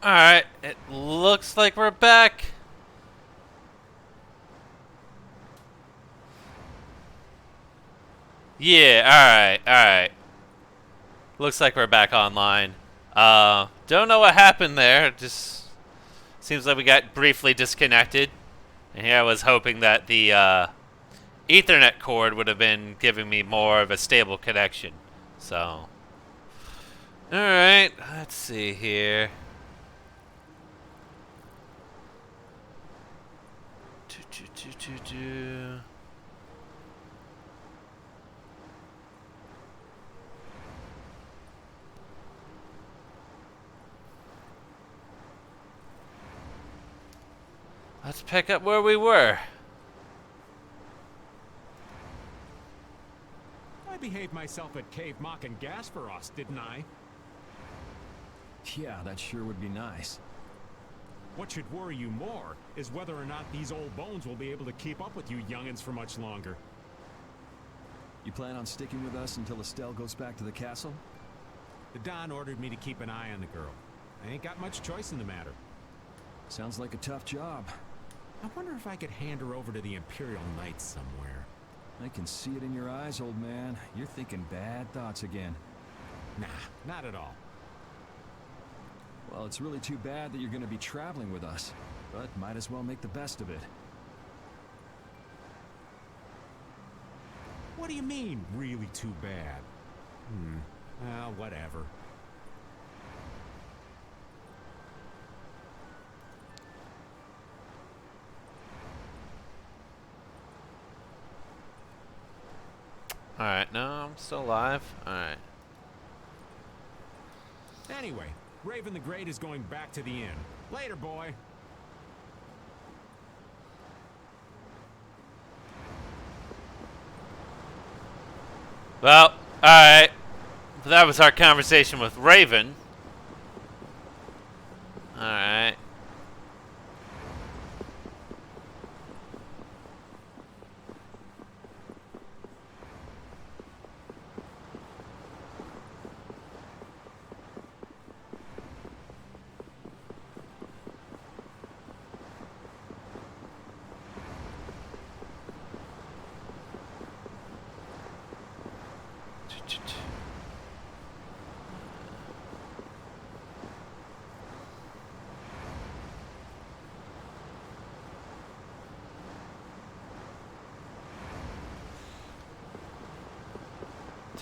Alright, it looks like we're back. Yeah, alright. Looks like we're back online. Don't know what happened there. Just seems like we got briefly disconnected. And here I was hoping that the Ethernet cord would have been giving me more of a stable connection. So, alright, let's see here. Do. Let's pick up where we were. I behaved myself at Cave Mock and Gasperos, didn't I? Yeah, that sure would be nice. What should worry you more is whether or not these old bones will be able to keep up with you youngins for much longer. You plan on sticking with us until Estelle goes back to the castle? The Don ordered me to keep an eye on the girl. I ain't got much choice in the matter. Sounds like a tough job. I wonder if I could hand her over to the Imperial Knights somewhere. I can see it in your eyes, old man. You're thinking bad thoughts again. Nah, not at all. Well, it's really too bad that you're going to be traveling with us, but might as well make the best of it. What do you mean, really too bad? Well, whatever. Alright, no, I'm still alive. Alright. Anyway, Raven the Great is going back to the inn. Later, boy. Well, alright. That was our conversation with Raven. Alright.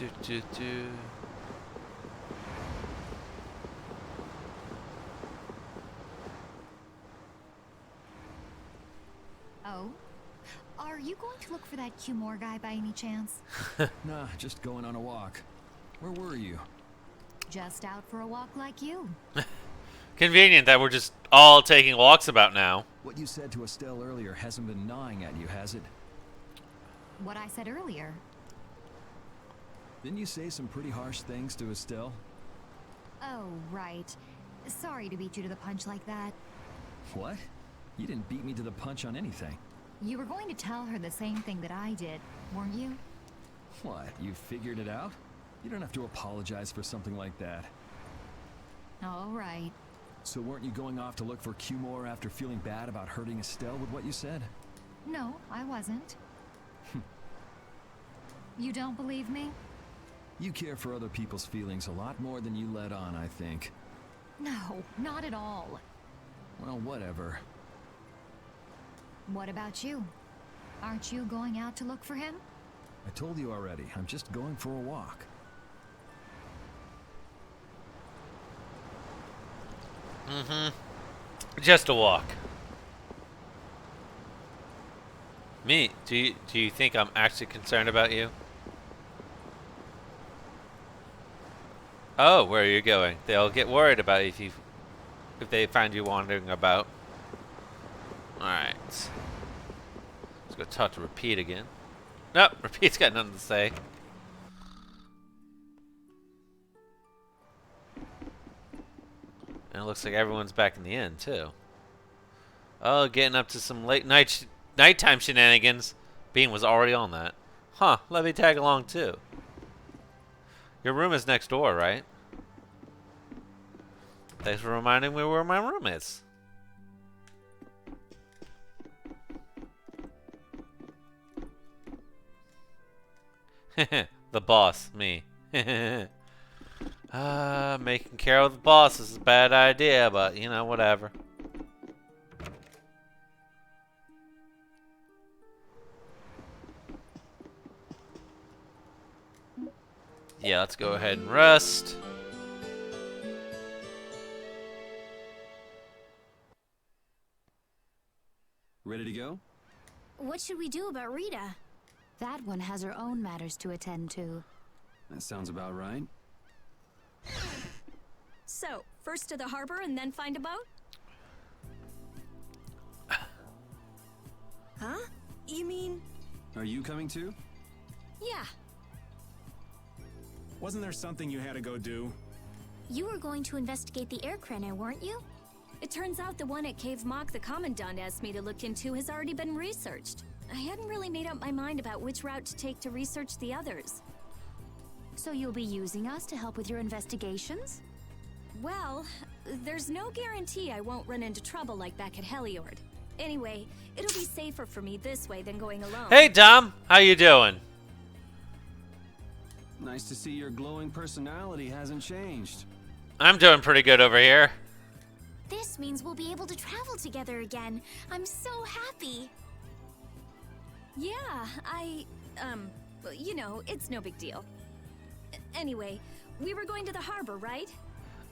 Do. Oh? Are you going to look for that Cumore guy by any chance? Nah, just going on a walk. Where were you? Just out for a walk like you. Convenient that we're just all taking walks about now. What you said to Estelle earlier hasn't been gnawing at you, has it? What I said earlier. Didn't you say some pretty harsh things to Estelle? Oh, right. Sorry to beat you to the punch like that. What? You didn't beat me to the punch on anything. You were going to tell her the same thing that I did, weren't you? What, you figured it out? You don't have to apologize for something like that. All right. So weren't you going off to look for Cumore after feeling bad about hurting Estelle with what you said? No, I wasn't. You don't believe me? You care for other people's feelings a lot more than you let on, I think. No, not at all. Well, whatever. What about you? Aren't you going out to look for him? I told you already, I'm just going for a walk. Just a walk. Me? Do you think I'm actually concerned about you? Oh, where are you going? They'll get worried about you if they find you wandering about. Alright. Let's go talk to Repeat again. Nope, Repeat's got nothing to say. And it looks like everyone's back in the inn, too. Oh, getting up to some nighttime shenanigans. Bean was already on that. Huh, let me tag along, too. Your room is next door, right? Thanks for reminding me where my room is. The boss, me. Making care of the boss is a bad idea, but you know, whatever. Yeah, let's go ahead and rest. Ready to go? What should we do about Rita? That one has her own matters to attend to. That sounds about right. So, first to the harbor and then find a boat? Huh? You mean... Are you coming too? Yeah. Wasn't there something you had to go do? You were going to investigate the air craner, weren't you? It turns out the one at Cave Mock the Commandant asked me to look into has already been researched. I hadn't really made up my mind about which route to take to research the others. So you'll be using us to help with your investigations? Well, there's no guarantee I won't run into trouble like back at Heliord. Anyway, it'll be safer for me this way than going alone. Hey, Dom, how you doing? Nice to see your glowing personality hasn't changed. I'm doing pretty good over here. This means we'll be able to travel together again. I'm so happy. Yeah, you know, it's no big deal. Anyway, we were going to the harbor, right?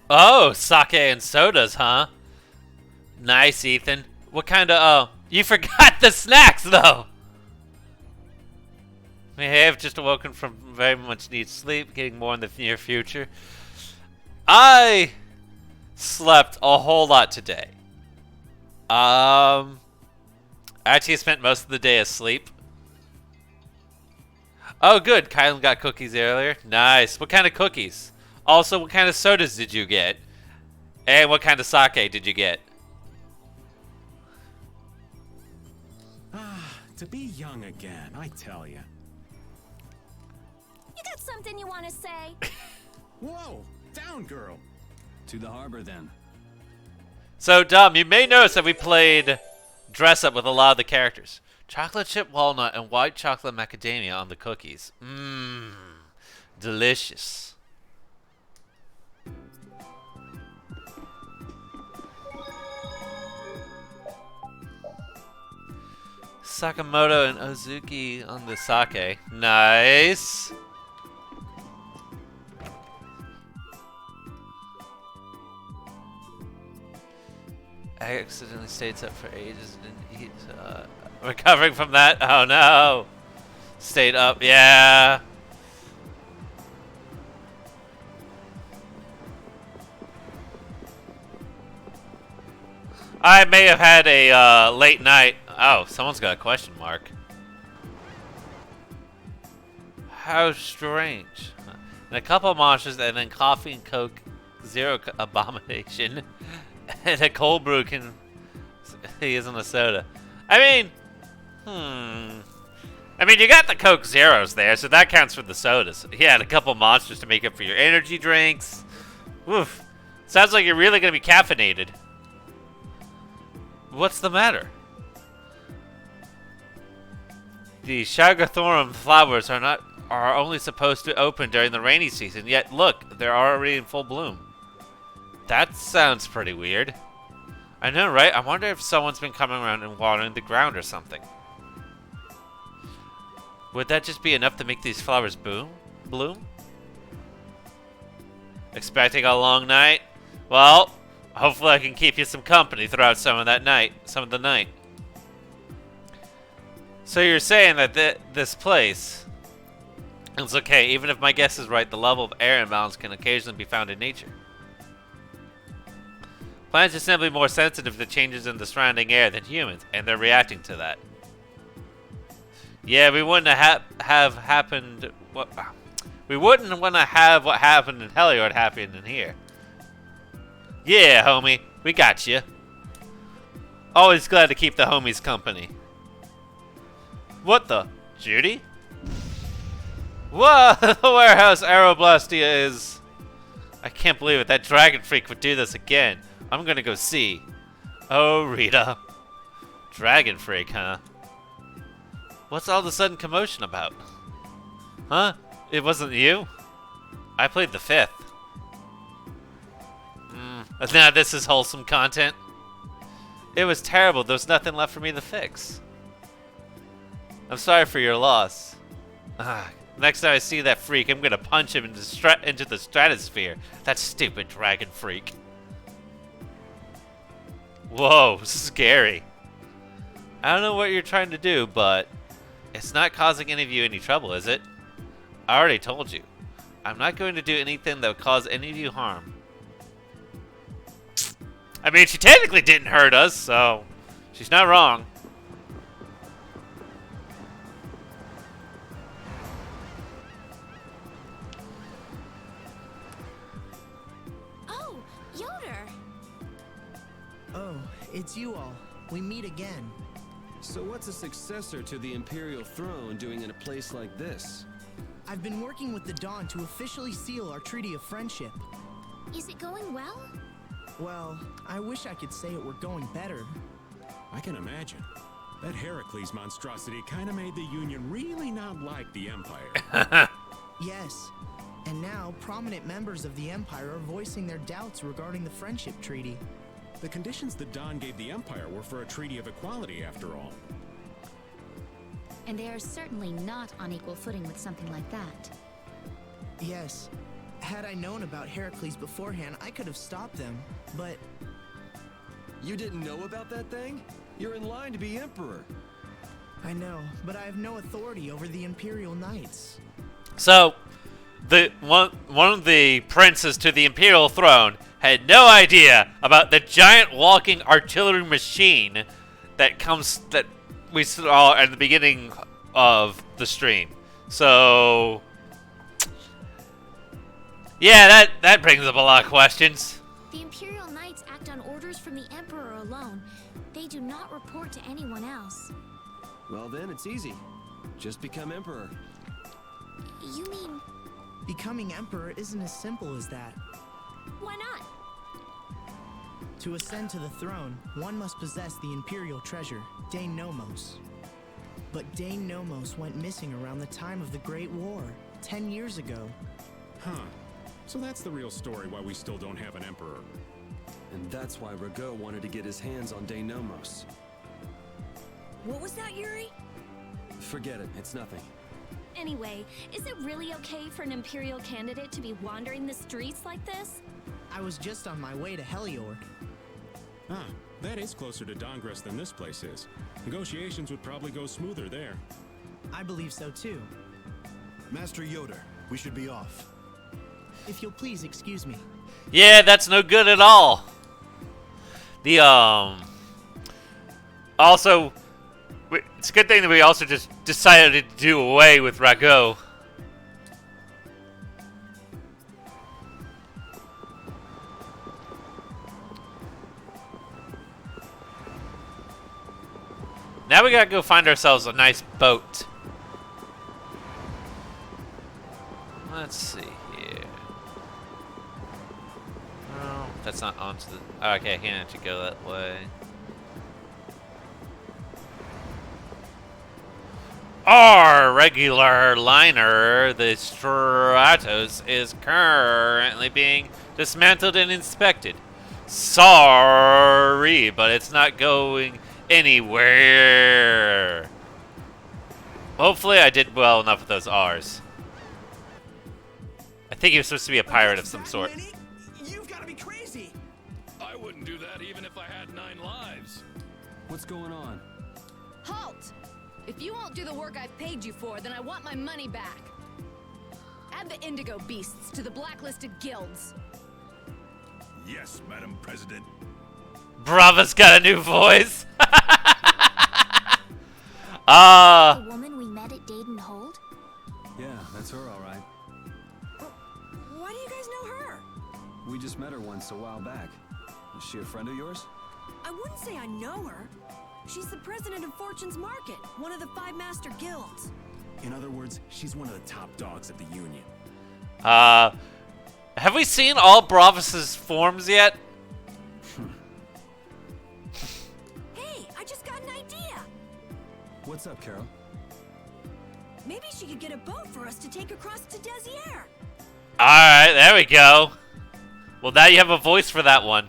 Oh, sake and sodas, huh? Nice, Ethan. What kind of, you forgot the snacks, though! I have just awoken from very much needed sleep, getting more in the near future. I slept a whole lot today. I actually spent most of the day asleep. Oh, good. Kylan got cookies earlier. Nice. What kind of cookies? Also, what kind of sodas did you get? And what kind of sake did you get? To be young again, I tell you. You got something you want to say? Whoa! Down, girl! To the harbor then. So, Dom, you may notice that we played dress up with a lot of the characters. Chocolate chip walnut and white chocolate macadamia on the cookies. Mmm. Delicious. Sakamoto and Ozuki on the sake. Nice. I accidentally stayed up for ages and didn't eat. Recovering from that? Oh no. Stayed up, yeah. I may have had a late night. Oh, someone's got a question mark. How strange. And a couple of monsters, and then coffee and coke, zero abomination, and a cold brew can. He isn't a soda. I mean, I mean, you got the Coke Zeros there, so that counts for the sodas. You had a couple monsters to make up for your energy drinks. Oof. Sounds like you're really gonna be caffeinated. What's the matter? The Shagathorum flowers are only supposed to open during the rainy season, yet look, they're already in full bloom. That sounds pretty weird. I know, right? I wonder if someone's been coming around and watering the ground or something. Would that just be enough to make these flowers bloom? Expecting a long night? Well, hopefully I can keep you some company throughout some of the night. So you're saying that this place is okay, even if my guess is right, the level of air imbalance can occasionally be found in nature. Plants are simply more sensitive to changes in the surrounding air than humans, and they're reacting to that. Yeah, we wouldn't have happened. We wouldn't want to have what happened in Heliord happen in here. Yeah, homie, we got you. Always glad to keep the homies company. What the? Judy? Whoa, the warehouse Aeroblastia is... I can't believe it. That dragon freak would do this again. I'm gonna go see. Oh, Rita. Dragon freak, huh? What's all the sudden commotion about? Huh? It wasn't you? I played the 5th. Now this is wholesome content. It was terrible. There was nothing left for me to fix. I'm sorry for your loss. Next time I see that freak, I'm gonna punch him into the stratosphere. That stupid dragon freak. Whoa, scary. I don't know what you're trying to do, but it's not causing any of you any trouble, is it? I already told you. I'm not going to do anything that would cause any of you harm. I mean, she technically didn't hurt us, so she's not wrong. Oh, Yoder! Oh, it's you all. We meet again. So what's a successor to the Imperial throne doing in a place like this? I've been working with the Dawn to officially seal our Treaty of Friendship. Is it going well? Well, I wish I could say it were going better. I can imagine. That Heracles monstrosity kind of made the Union really not like the Empire. Yes. And now, prominent members of the Empire are voicing their doubts regarding the Friendship Treaty. The conditions the Dawn gave the Empire were for a treaty of equality, after all. And they are certainly not on equal footing with something like that. Yes. Had I known about Heracles beforehand, I could have stopped them, but... You didn't know about that thing? You're in line to be Emperor. I know, but I have no authority over the Imperial Knights. So, the one of the princes to the Imperial throne had no idea about the giant walking artillery machine that we saw at the beginning of the stream. So, yeah, that brings up a lot of questions. The Imperial Knights act on orders from the Emperor alone. They do not report to anyone else. Well then, it's easy. Just become Emperor. You mean, Becoming Emperor isn't as simple as that. why not? To ascend to the throne, one must possess the Imperial treasure, Dane Nomos. But Dane Nomos went missing around the time of the Great War, 10 years ago. Huh. So that's the real story why we still don't have an Emperor. And that's why Rago wanted to get his hands on Denomos. What was that, Yuri? Forget it, it's nothing. Anyway, is it really okay for an Imperial candidate to be wandering the streets like this? I was just on my way to Heliord. Ah, that is closer to Dongress than this place is. Negotiations would probably go smoother there. I believe so too. Master Yoder, we should be off. If you'll please excuse me. Yeah, that's no good at all. Also, it's a good thing that we also just decided to do away with Rago. Now we gotta go find ourselves a nice boat. Let's see here. Oh, that's not onto the... Oh, okay, I can't actually go that way. Our regular liner, the Stratos, is currently being dismantled and inspected. Sorry, but it's not going anywhere. Hopefully I did well enough with those R's. I think he was supposed to be a pirate of some sort. You've got to be crazy. I wouldn't do that even if I had 9 lives. What's going on? Halt! If you won't do the work I've paid you for, then I want my money back. Add the Indigo Beasts to the blacklisted guilds. Yes, Madam President. Brava's got a new voice. The woman we met at Dayton Hold? Yeah, that's her all right. Why do you guys know her? We just met her once a while back. Is she a friend of yours? I wouldn't say I know her. She's the president of Fortune's Market, one of the 5 master guilds. In other words, she's one of the top dogs of the Union. Have we seen all Bravus's forms yet? Hey, I just got an idea. What's up, Carol? Maybe she could get a boat for us to take across to Desier. Alright, there we go. Well, now you have a voice for that one.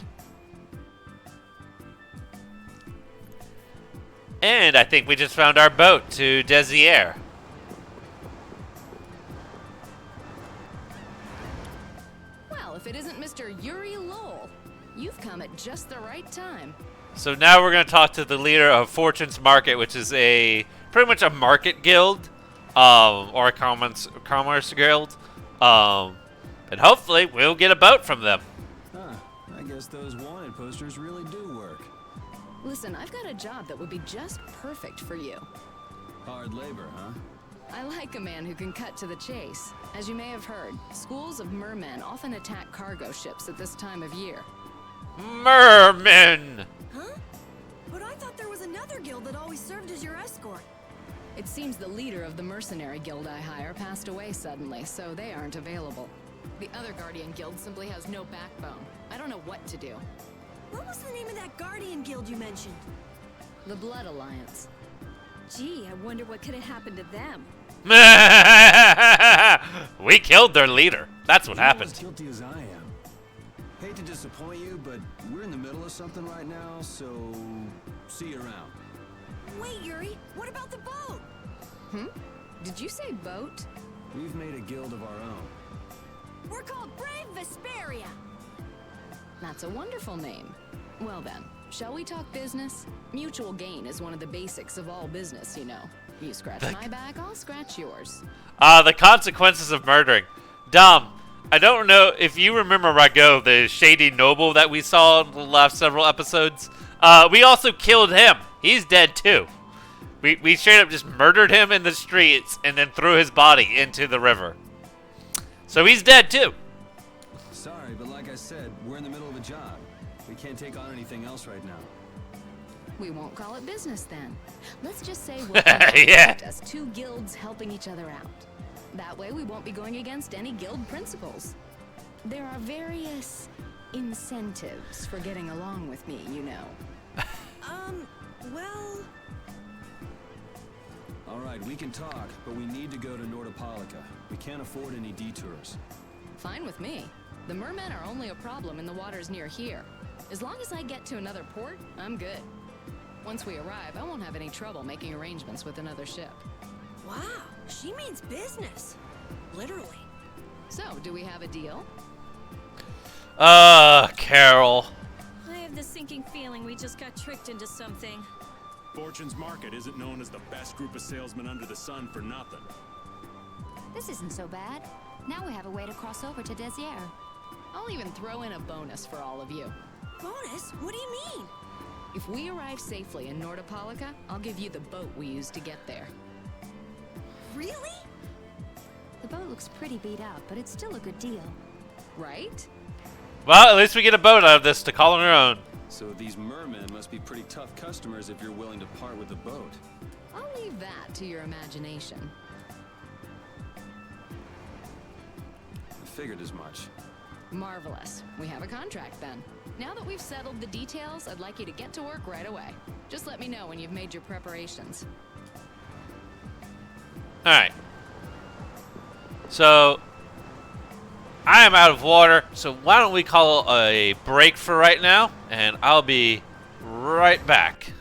And I think we just found our boat to Desier. Well, if it isn't Mr. Yuri Lowell, you've come at just the right time. So now we're going to talk to the leader of Fortune's Market, which is pretty much a market guild, or a commerce guild. And hopefully we'll get a boat from them. Huh. I guess those wanted posters really do work. Listen, I've got a job that would be just perfect for you. Hard labor, huh? I like a man who can cut to the chase. As you may have heard, schools of mermen often attack cargo ships at this time of year. Mermen! Huh? But I thought there was another guild that always served as your escort. It seems the leader of the mercenary guild I hire passed away suddenly, so they aren't available. The other Guardian guild simply has no backbone. I don't know what to do. What was the name of that Guardian guild you mentioned? The Blood Alliance. Gee, I wonder what could have happened to them. We killed their leader. That's what You're happened. as guilty as I am. Hate to disappoint you, but we're in the middle of something right now, so see you around. Wait, Yuri, what about the boat? Did you say boat? We've made a guild of our own. We're called Brave Vesperia. That's a wonderful name. Well then, shall we talk business? Mutual gain is one of the basics of all business, you know. You scratch my back, I'll scratch yours. The consequences of murdering. Dom, I don't know if you remember Rago, the shady noble that we saw in the last several episodes. We also killed him. He's dead too. We straight up just murdered him in the streets and then threw his body into the river. So he's dead too. Sorry, but like I said, we're in the middle of a job. We can't take on anything else right now. We won't call it business then. Let's just say we'll Yeah. as two guilds helping each other out. That way we won't be going against any guild principles. There are various incentives for getting along with me, you know. Well... All right, we can talk, but we need to go to Nordopolica. We can't afford any detours. Fine with me. The mermen are only a problem in the waters near here. As long as I get to another port, I'm good. Once we arrive, I won't have any trouble making arrangements with another ship. Wow, she means business. Literally. So, do we have a deal? Carol. I have the sinking feeling we just got tricked into something. Fortune's Market isn't known as the best group of salesmen under the sun for nothing. This isn't so bad. Now we have a way to cross over to Desier. I'll even throw in a bonus for all of you. Bonus? What do you mean? If we arrive safely in Nordopolica, I'll give you the boat we used to get there. Really? The boat looks pretty beat up, but it's still a good deal. Right? Well, at least we get a boat out of this to call on our own. So these mermen must be pretty tough customers if you're willing to part with the boat. I'll leave that to your imagination. I figured as much. Marvelous. We have a contract then. Now that we've settled the details, I'd like you to get to work right away. Just let me know when you've made your preparations. Alright. So, I am out of water, so why don't we call a break for right now, and I'll be right back.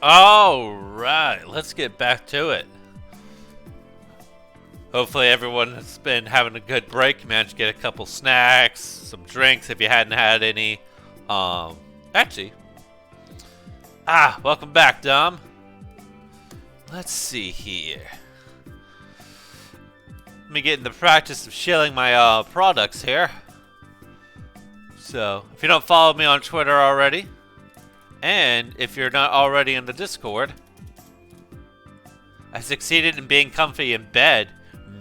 Alright, let's get back to it. Hopefully everyone has been having a good break. Managed to get a couple snacks, some drinks if you hadn't had any. Actually. Welcome back, Dom. Let's see here. Let me get in the practice of shilling my products here. So, if you don't follow me on Twitter already, and if you're not already in the Discord, I succeeded in being comfy in bed.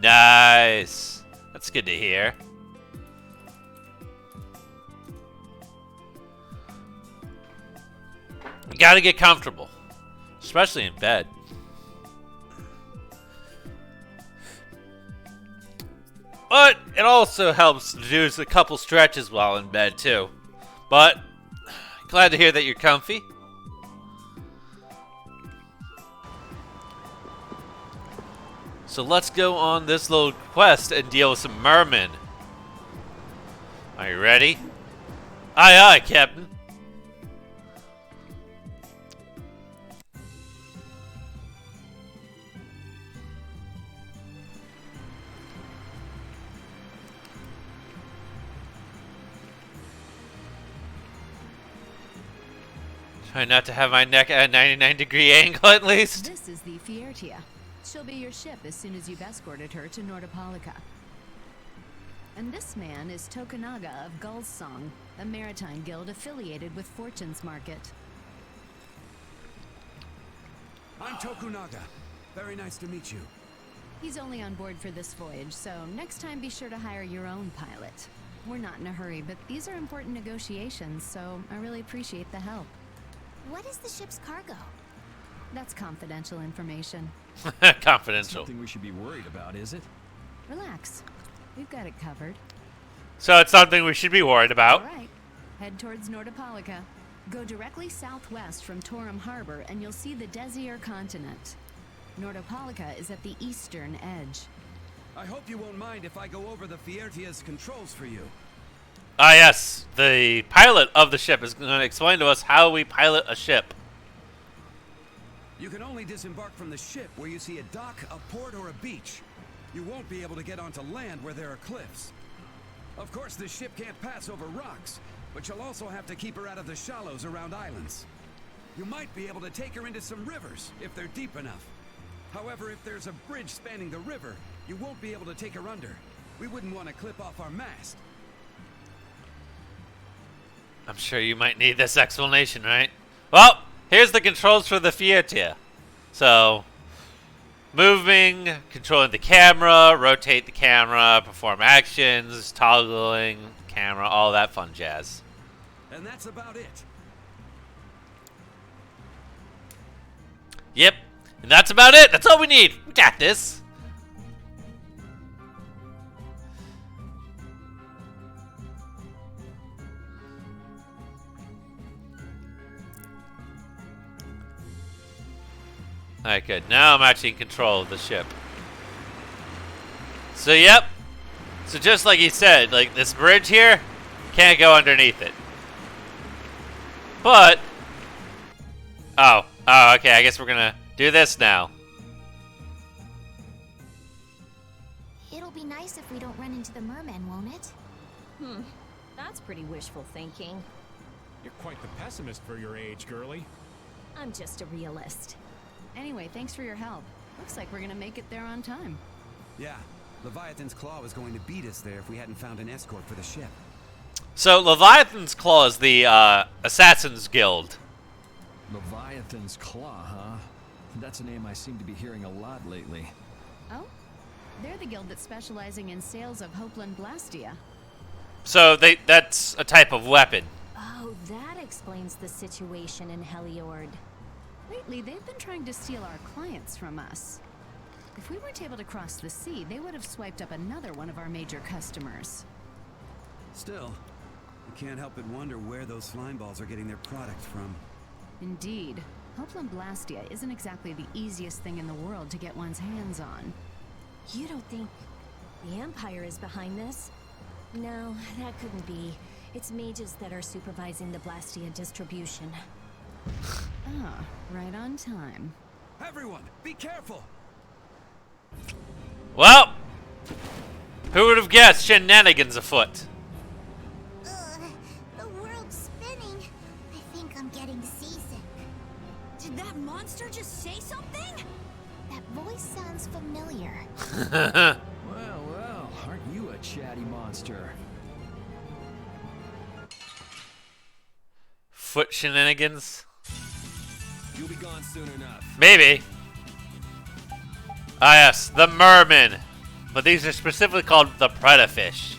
Nice. That's good to hear. You gotta get comfortable, especially in bed. But it also helps to do a couple stretches while in bed too. But glad to hear that you're comfy. So let's go on this little quest and deal with some mermen. Are you ready? Aye, aye, Captain. Try not to have my neck at a 99-degree angle at least. This is the Vesperia. She'll be your ship as soon as you've escorted her to Nordopolica. And this man is Tokunaga of Gull's Song, a maritime guild affiliated with Fortune's Market. I'm Tokunaga. Very nice to meet you. He's only on board for this voyage, so next time be sure to hire your own pilot. We're not in a hurry, but these are important negotiations, so I really appreciate the help. What is the ship's cargo? That's confidential information. Confidential. Nothing we should be worried about, is it? Relax. We've got it covered. So it's something we should be worried about. All right. Head towards Nordopolica. Go directly southwest from Torum Harbor and you'll see the Desir continent. Nordopolica is at the eastern edge. I hope you won't mind if I go over the Fiertia's controls for you. Ah, yes. The pilot of the ship is going to explain to us how we pilot a ship. You can only disembark from the ship where you see a dock, a port, or a beach. You won't be able to get onto land where there are cliffs. Of course, the ship can't pass over rocks, but you'll also have to keep her out of the shallows around islands. You might be able to take her into some rivers, if they're deep enough. However, if there's a bridge spanning the river, you won't be able to take her under. We wouldn't want to clip off our mast. I'm sure you might need this explanation, right? Well, here's the controls for the Fiertia. So, moving, controlling the camera, rotate the camera, perform actions, toggling camera, all that fun jazz. And that's about it. Yep, and that's about it. That's all we need. We got this. Alright, good. Now I'm actually in control of the ship. So, yep. So just like he said, like this bridge here, can't go underneath it. But, oh, okay, I guess we're gonna do this now. It'll be nice if we don't run into the mermen, won't it? That's pretty wishful thinking. You're quite the pessimist for your age, girlie. I'm just a realist. Anyway, thanks for your help. Looks like we're gonna make it there on time. Yeah, Leviathan's Claw was going to beat us there if we hadn't found an escort for the ship. So, Leviathan's Claw is the Assassin's Guild. Leviathan's Claw, huh? That's a name I seem to be hearing a lot lately. Oh? They're the guild that's specializing in sales of Hopeland Blastia. So, that's a type of weapon. Oh, that explains the situation in Heliord. Lately, they've been trying to steal our clients from us. If we weren't able to cross the sea, they would have swiped up another one of our major customers. Still, I can't help but wonder where those slime balls are getting their product from. Indeed. Hopeland Blastia isn't exactly the easiest thing in the world to get one's hands on. You don't think the Empire is behind this? No, that couldn't be. It's mages that are supervising the Blastia distribution. Ah, right on time. Everyone, be careful! Well, who would have guessed shenanigans afoot? The world's spinning. I think I'm getting seasick. Did that monster just say something? That voice sounds familiar. Well, well, aren't you a chatty monster? Foot shenanigans? You'll be gone soon enough. Maybe. Ah yes, the mermen. But these are specifically called the predafish.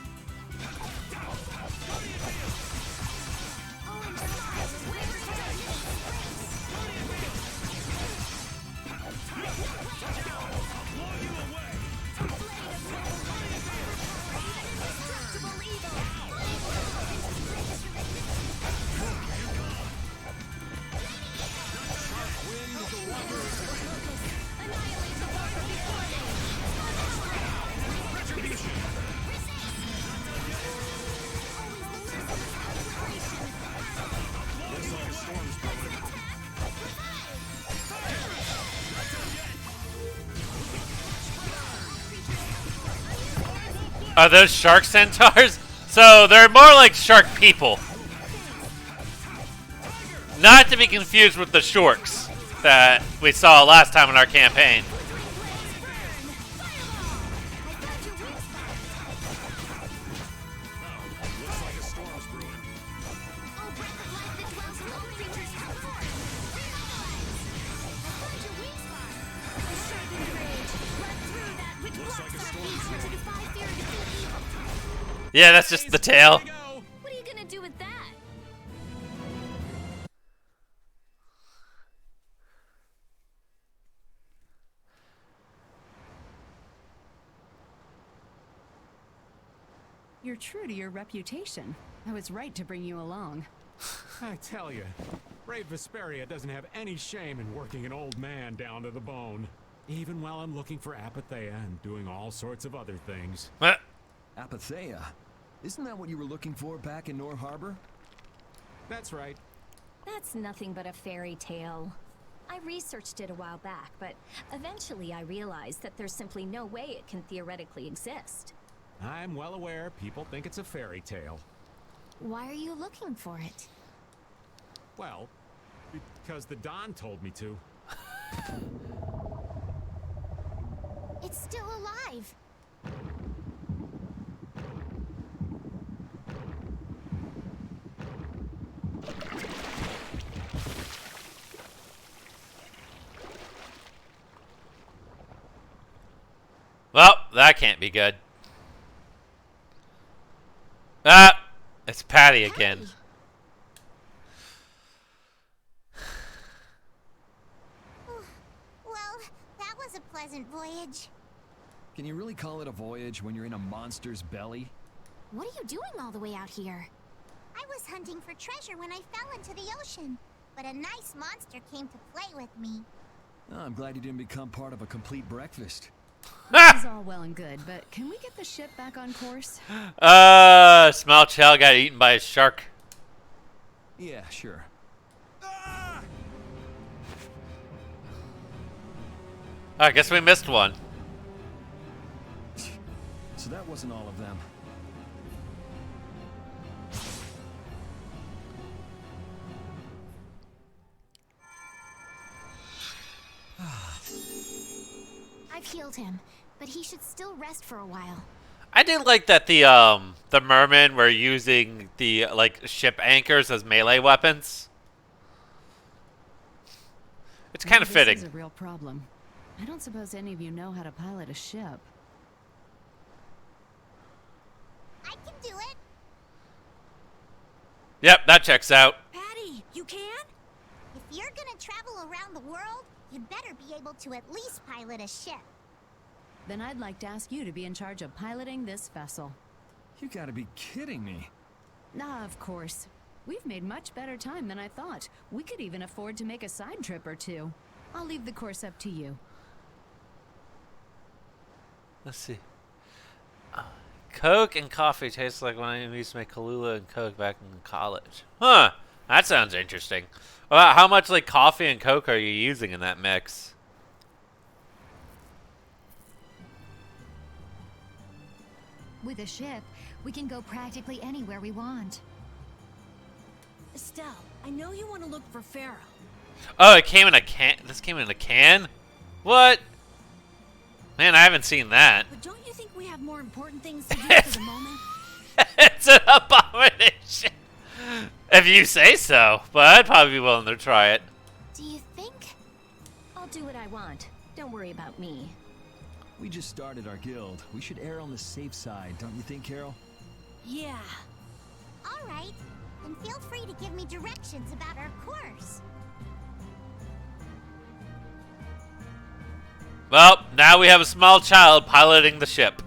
Are those shark centaurs? So they're more like shark people. Not to be confused with the shorks that we saw last time in our campaign. Yeah, that's just the tail. What are you gonna do with that? You're true to your reputation. I was right to bring you along. I tell you, brave Vesperia doesn't have any shame in working an old man down to the bone. Even while I'm looking for Apatheia and doing all sorts of other things. Apatheia? Isn't that what you were looking for back in Nor Harbor? That's right. That's nothing but a fairy tale. I researched it a while back, but eventually I realized that there's simply no way it can theoretically exist. I'm well aware people think it's a fairy tale. Why are you looking for it? Well, because the Don told me to. It's still alive. Well, that can't be good. Ah, it's Patty again. Well, that was a pleasant voyage. Can you really call it a voyage when you're in a monster's belly? What are you doing all the way out here? I was hunting for treasure when I fell into the ocean, but a nice monster came to play with me. Oh, I'm glad you didn't become part of a complete breakfast. This is all well and good, but can we get the ship back on course? Small child got eaten by a shark. Yeah, sure. I guess we missed one. So that wasn't all of them. I've healed him, but he should still rest for a while. I did like that the mermen were using the like ship anchors as melee weapons. It's kind of fitting. This is a real problem. I don't suppose any of you know how to pilot a ship. I can do it. Yep, that checks out. Patty, you can? If you're gonna travel around the world, you'd better be able to at least pilot a ship. Then I'd like to ask you to be in charge of piloting this vessel. You gotta be kidding me. Ah, of course. We've made much better time than I thought. We could even afford to make a side trip or two. I'll leave the course up to you. Let's see. Coke and coffee taste like when I used to make Kahlua and Coke back in college. Huh. That sounds interesting. Well, how much like coffee and Coke are you using in that mix? With a ship, we can go practically anywhere we want. Estelle, I know you want to look for Pharaoh. Oh, it came in a can. This came in a can? What? Man, I haven't seen that. But don't you think we have more important things to do for the moment? It's an abomination. If you say so, but I'd probably be willing to try it. Do you think? I'll do what I want. Don't worry about me. We just started our guild. We should err on the safe side, don't you think, Carol? Yeah. All right. Then feel free to give me directions about our course. Well, now we have a small child piloting the ship.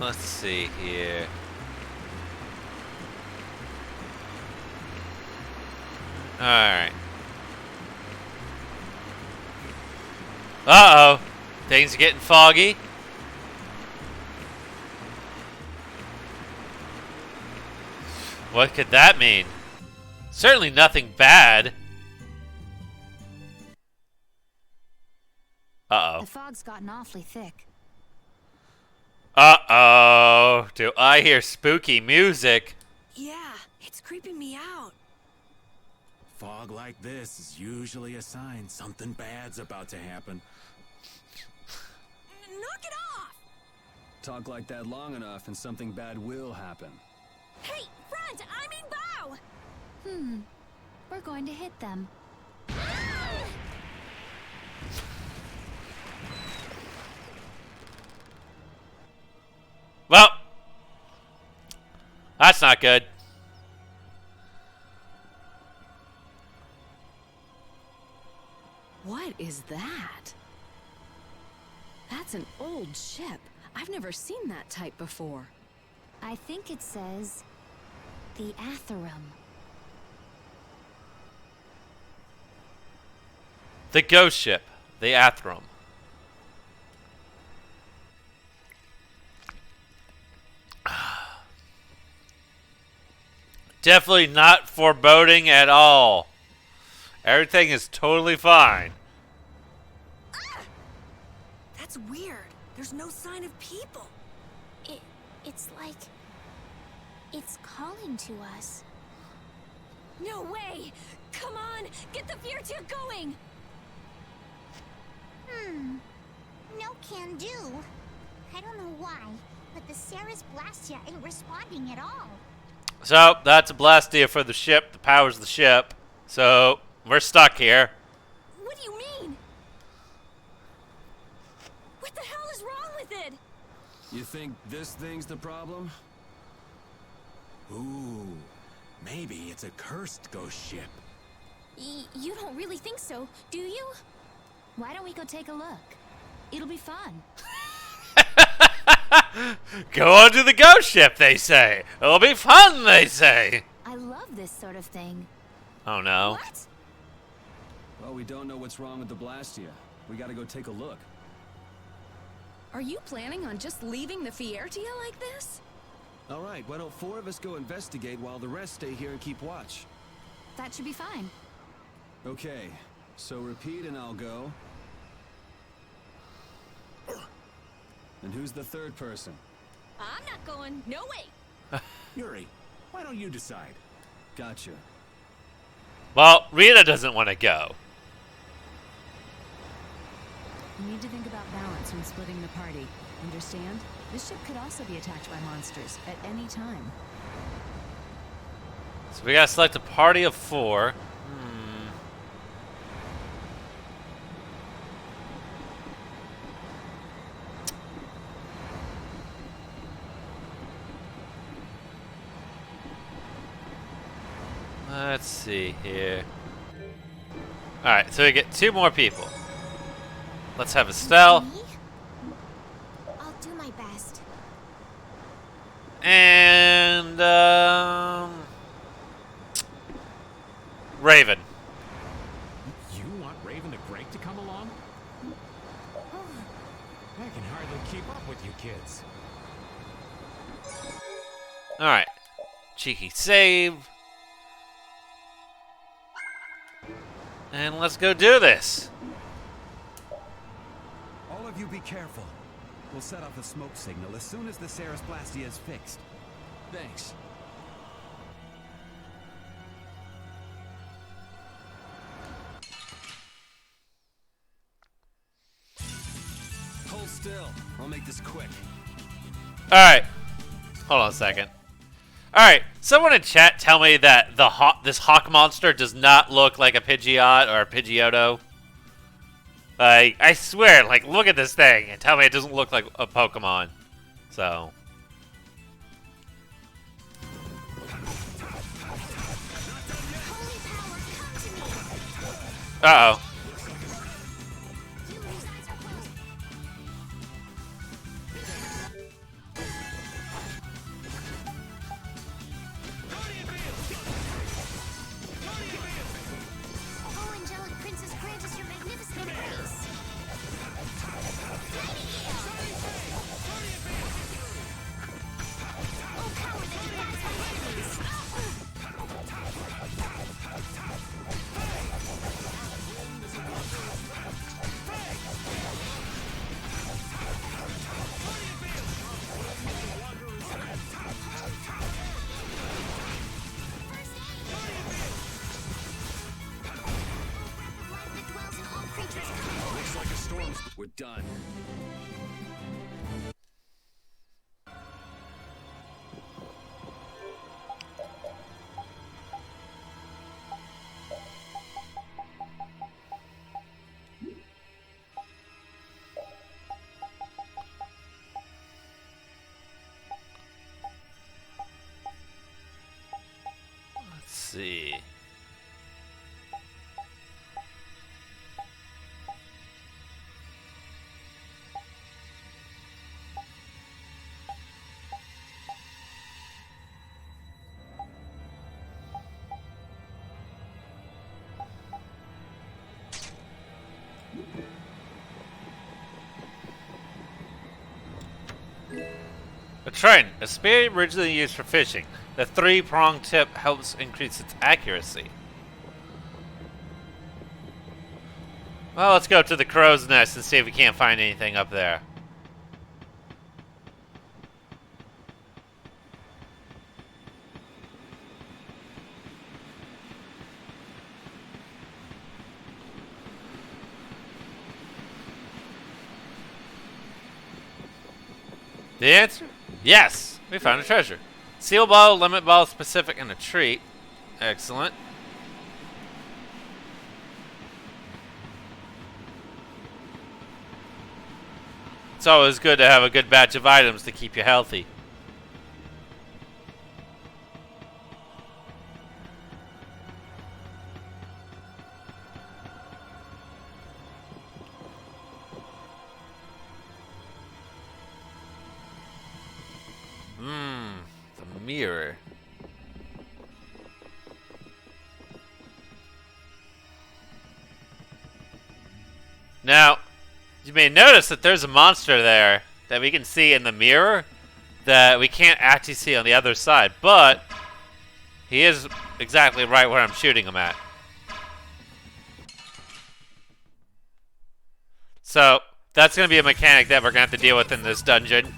Let's see here. Alright. Uh-oh. Things are getting foggy. What could that mean? Certainly nothing bad. Uh-oh. The fog's gotten awfully thick. Uh-oh. Do I hear spooky music? Yeah, it's creeping me out. Fog like this is usually a sign something bad's about to happen. Knock it off! Talk like that long enough and something bad will happen. Hey, front! I mean bow! We're going to hit them. Well, that's not good. What is that? That's an old ship. I've never seen that type before. I think it says the Atherum. The ghost ship, the Atherum. Definitely not foreboding at all. Everything is totally fine. That's weird. There's no sign of people. It's like... it's calling to us. No way! Come on! Get the fear tube going! No can do. I don't know why, but the Ceres Blastia ain't responding at all. So, that's a Blastia for the ship that powers the ship. So, we're stuck here. What do you mean? What the hell is wrong with it? You think this thing's the problem? Ooh, maybe it's a cursed ghost ship. You don't really think so, do you? Why don't we go take a look? It'll be fun. Go on to the ghost ship, they say. It'll be fun, they say. I love this sort of thing. Oh no. What? Well, we don't know what's wrong with the Blastia. We gotta go take a look. Are you planning on just leaving the Fiertia like this? All right, why don't 4 of us go investigate while the rest stay here and keep watch? That should be fine. Okay, so repeat and I'll go. And who's the third person? I'm not going. No way. Yuri, why don't you decide? Gotcha. Well, Rita doesn't want to go. You need to think about balance when splitting the party. Understand? This ship could also be attacked by monsters at any time. So we gotta select a party of 4. Let's see here. Alright, so we get 2 more people. Let's have Estelle. Me? I'll do my best. And, Raven. You want Raven the Great to come along? I can hardly keep up with you kids. Alright. Cheeky save. And let's go do this. All of you be careful. We'll set off a smoke signal as soon as the Cerusplastia is fixed. Thanks. Hold still. I'll make this quick. Alright. Hold on a second. Alright, someone in chat tell me that this hawk monster does not look like a Pidgeot or a Pidgeotto. I swear, like, look at this thing and tell me it doesn't look like a Pokemon. So. Uh-oh. Oh, angelic princess, grant us your magnificent grace. Oh, power that defies my enemies. Life that dwells in all creatures come. Looks like a storm. We're done. Let's see. A trident, a spear originally used for fishing. The three-pronged tip helps increase its accuracy. Well, let's go to the crow's nest and see if we can't find anything up there. The answer? Yes! We found a treasure. Seal ball, limit ball, specific, and a treat. Excellent. It's always good to have a good batch of items to keep you healthy. The mirror. Now, you may notice that there's a monster there that we can see in the mirror that we can't actually see on the other side, but he is exactly right where I'm shooting him at. So, that's going to be a mechanic that we're going to have to deal with in this dungeon.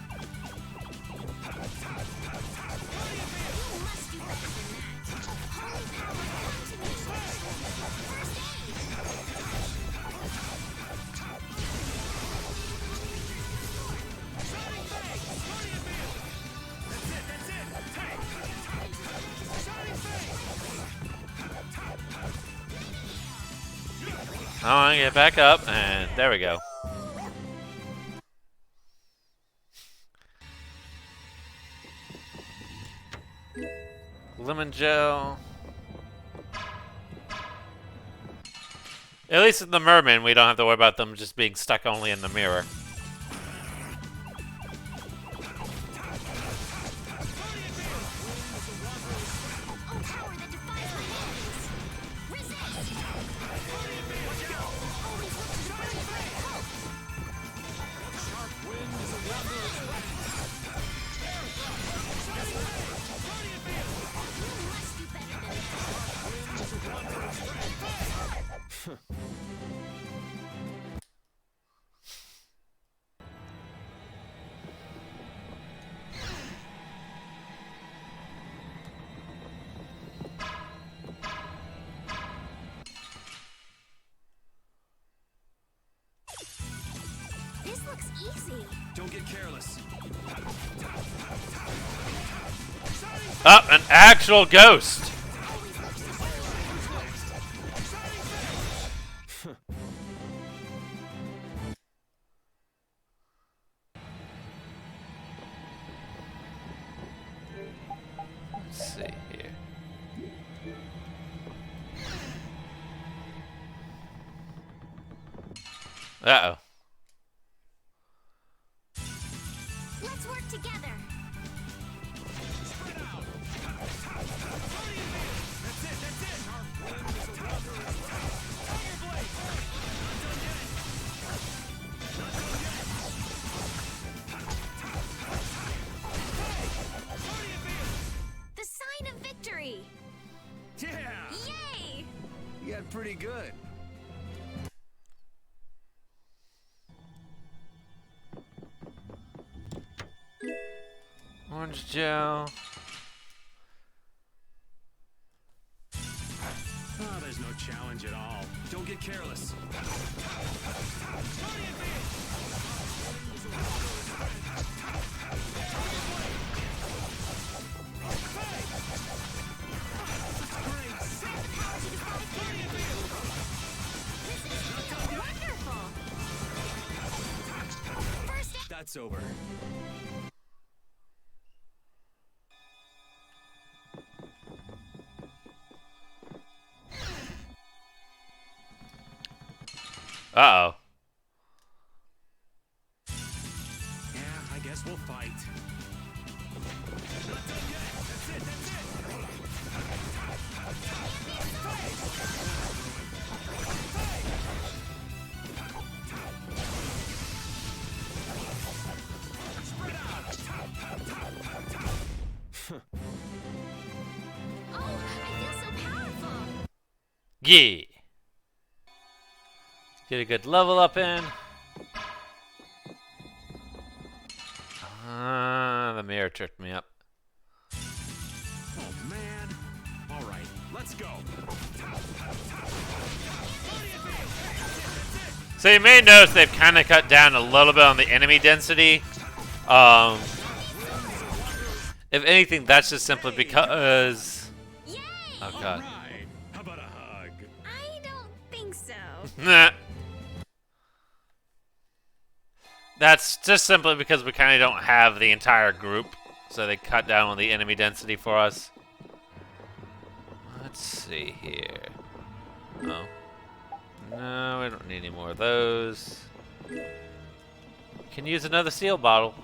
I get back up, and there we go. Lemon gel. At least in the merman, we don't have to worry about them just being stuck only in the mirror. This looks easy. Don't get careless. Oh, an actual ghost. Let's see here. Uh-oh. Let's work together. The sign of victory. Yeah! Yay! You got pretty good. Orange gel. Oh, there's no challenge at all. Don't get careless. Wonderful. That's over. Uh-oh. Yeah, I guess we'll fight. Oh, I feel so powerful. Yeah. Get a good level up in. The mirror tricked me up. Oh, man. All right, let's go. So you may notice they've kind of cut down a little bit on the enemy density. If anything, that's just simply because... Yay! Oh, All God. right. How about a hug? I don't think so. Nah. That's just simply because we kind of don't have the entire group, so they cut down on the enemy density for us. Let's see here. Oh. No, we don't need any more of those. Can use another seal bottle.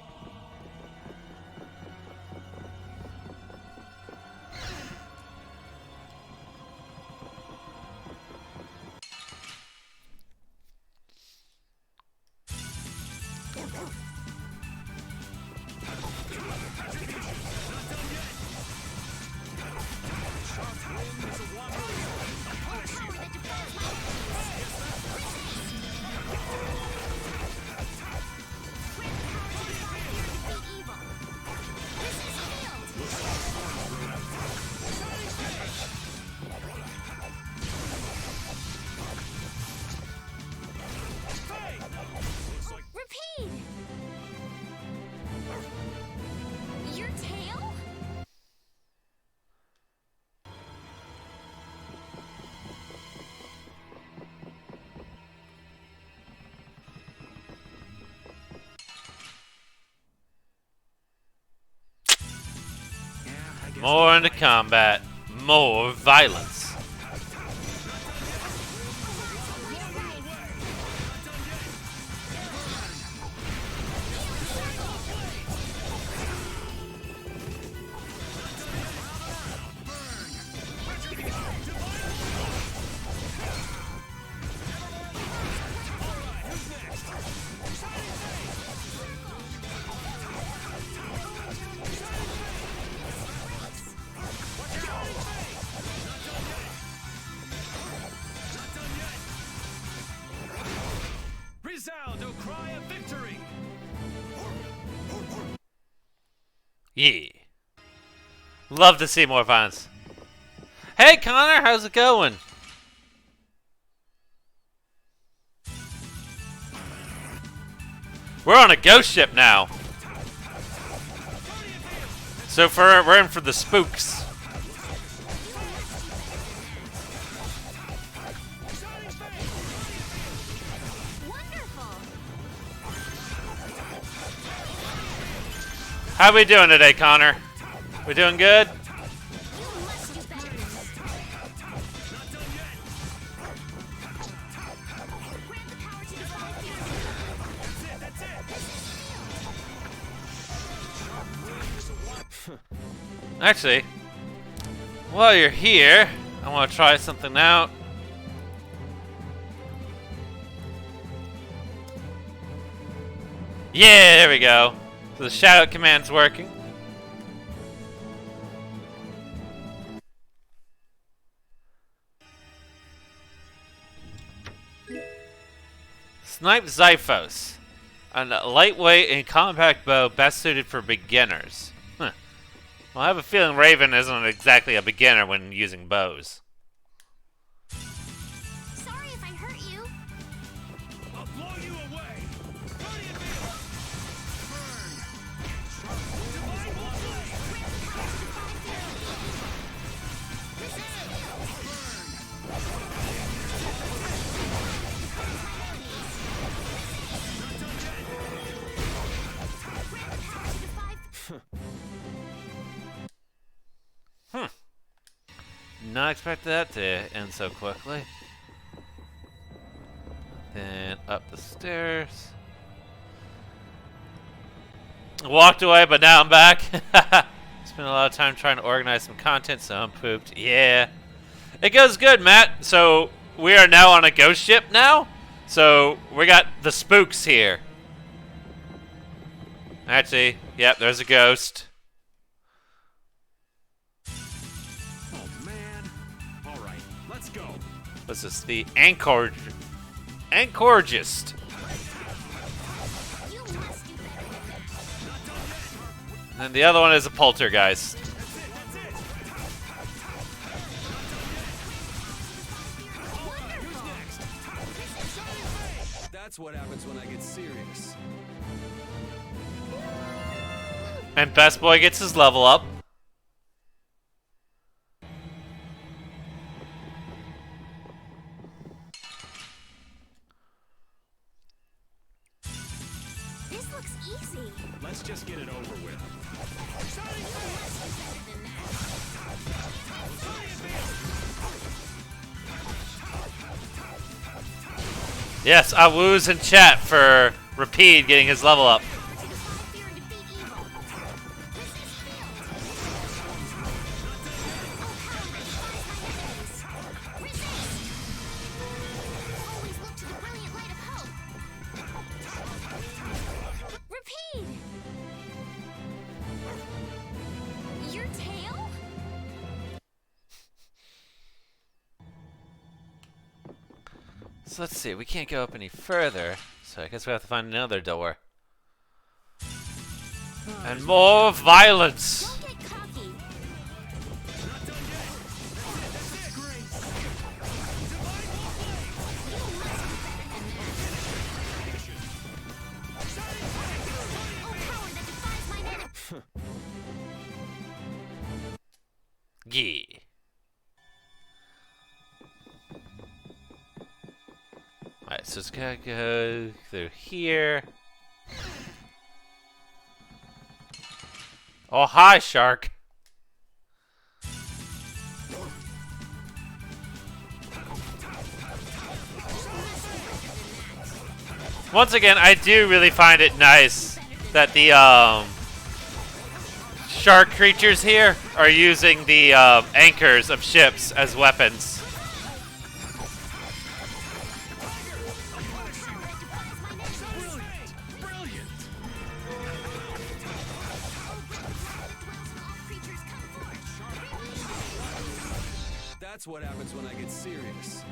Repeat. Your tail? Yeah, I guess More into combat. More violence. Resound, O cry of victory! Yeah. Love to see more violence. Hey Connor, how's it going? We're on a ghost ship now. So we're in for the spooks. How we doing today, Connor? We doing good? Actually, while you're here, I want to try something out. Yeah, there we go. So the shoutout command's working. Snipe Zyphos. A lightweight and compact bow best suited for beginners. Huh. Well, I have a feeling Raven isn't exactly a beginner when using bows. Sorry if I hurt you. I'll blow you away. Not expect that to end so quickly. Then up the stairs. Walked away, but now I'm back. Spent a lot of time trying to organize some content, so I'm pooped. Yeah. It goes good, Matt. So we are now on a ghost ship now. So we got the spooks here. Actually, yep, there's a ghost. This is the Anchorgist. And then the other one is a Poltergeist. That's what happens when I get serious. And Best Boy gets his level up. Let's just get it over with. Yes, I woos in chat for Rapide getting his level up. So let's see, we can't go up any further, so I guess we have to find another door. And more violence! Yeah. Alright, so it's gonna go through here. Oh, hi, shark. Once again, I do really find it nice that the shark creatures here are using the anchors of ships as weapons. That's what happens when I get serious.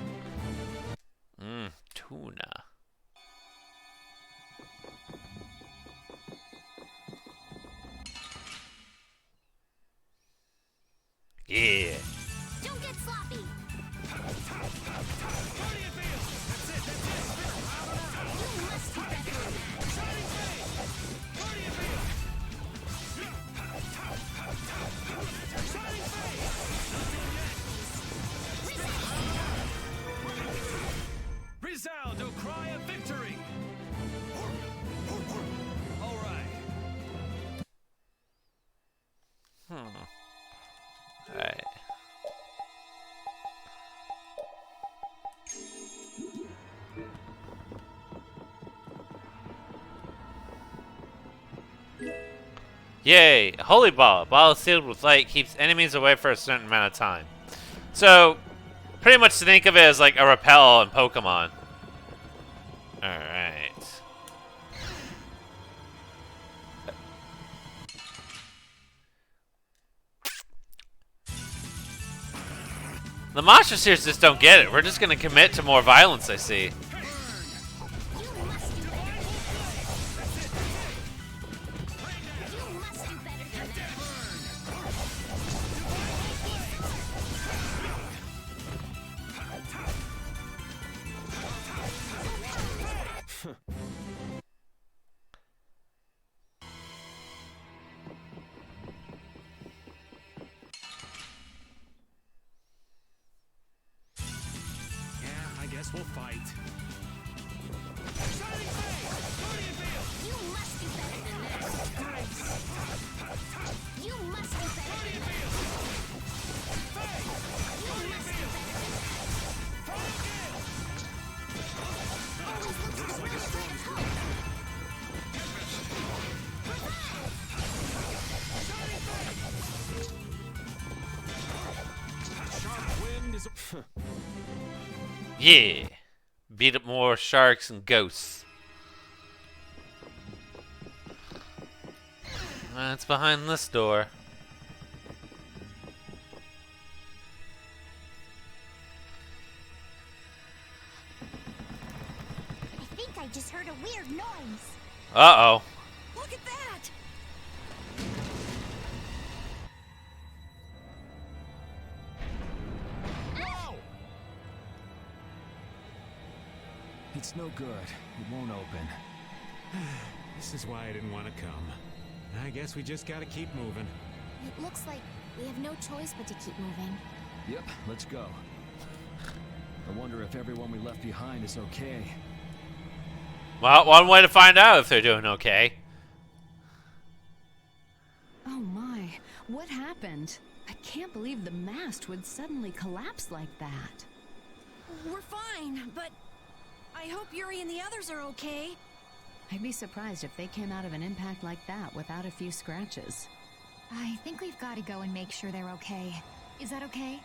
Tuna. Yeah. Don't get sloppy. Alright. Yay! A holy ball. A ball sealed with light keeps enemies away for a certain amount of time. So, pretty much think of it as like a repel in Pokemon. Alright. The monsters just don't get it. We're just gonna commit to more violence, I see. Yeah, I guess we'll fight. You must do better than this. You must do better than this. You must do better than this. Always look to the world as hope. Sharp wind is. Yeah. Beat up more sharks and ghosts. It's behind this door. I think I just heard a weird noise. Uh-oh. Look at that! Whoa! It's no good. It won't open. This is why I didn't want to come. I guess we just gotta keep moving. It looks like we have no choice but to keep moving. Yep, let's go. I wonder if everyone we left behind is okay. Well, one way to find out if they're doing okay. Oh my, what happened? I can't believe the mast would suddenly collapse like that. We're fine, but I hope Yuri and the others are okay. I'd be surprised if they came out of an impact like that without a few scratches. I think we've got to go and make sure they're okay. Is that okay?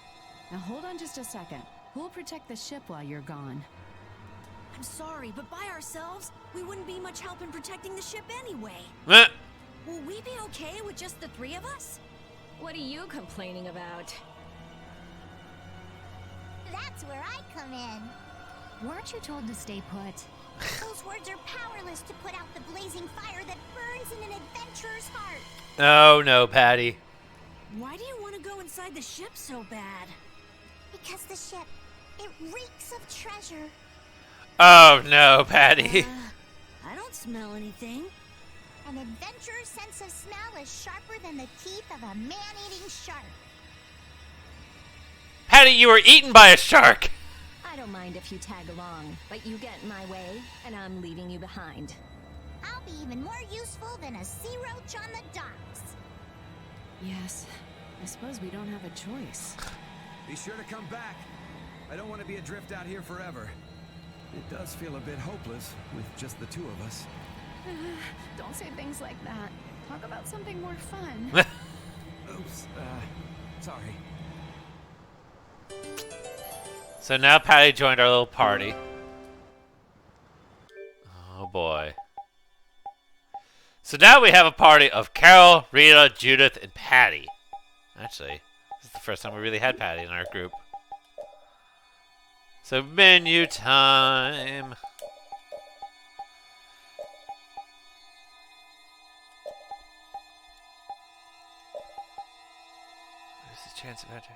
Now hold on just a second. Who'll protect the ship while you're gone? I'm sorry, but by ourselves, we wouldn't be much help in protecting the ship anyway. Eh. Will we be okay with just the three of us? What are you complaining about? That's where I come in. Weren't you told to stay put? Those words are powerless to put out the blazing fire that burns in an adventurer's heart. Oh no, Patty. Why do you want to go inside the ship so bad? Because the ship, it reeks of treasure. Oh no, Patty. I don't smell anything. An adventurer's sense of smell is sharper than the teeth of a man-eating shark. Patty, you were eaten by a shark. I don't mind if you tag along, but you get in my way, and I'm leaving you behind. I'll be even more useful than a sea roach on the docks. Yes, I suppose we don't have a choice. Be sure to come back. I don't want to be adrift out here forever. It does feel a bit hopeless with just the two of us. Don't say things like that. Talk about something more fun. Oops, sorry. So now Patty joined our little party. Oh boy. So now we have a party of Carol, Rita, Judith, and Patty. Actually, this is the first time we really had Patty in our group. So menu time. There's a chance of entry.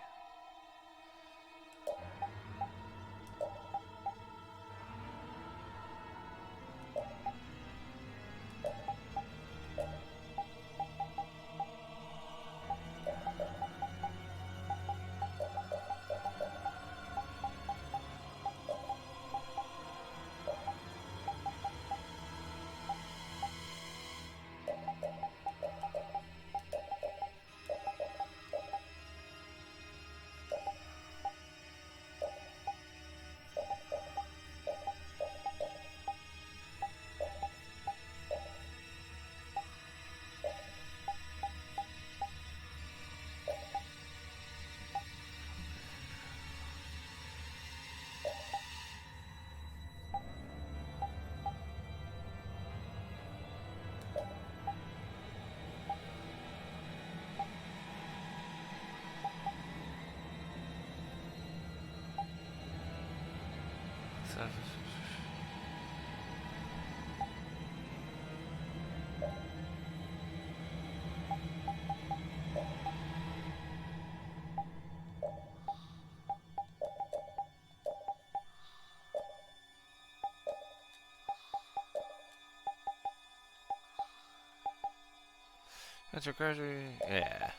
That's your grocery. Yeah.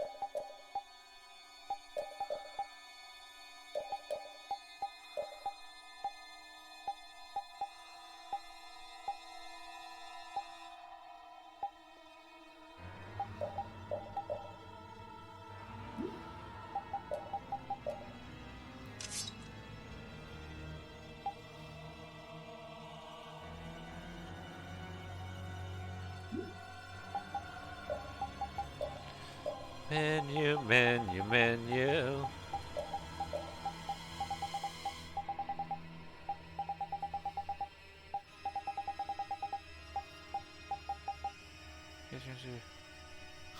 Menu, menu, menu.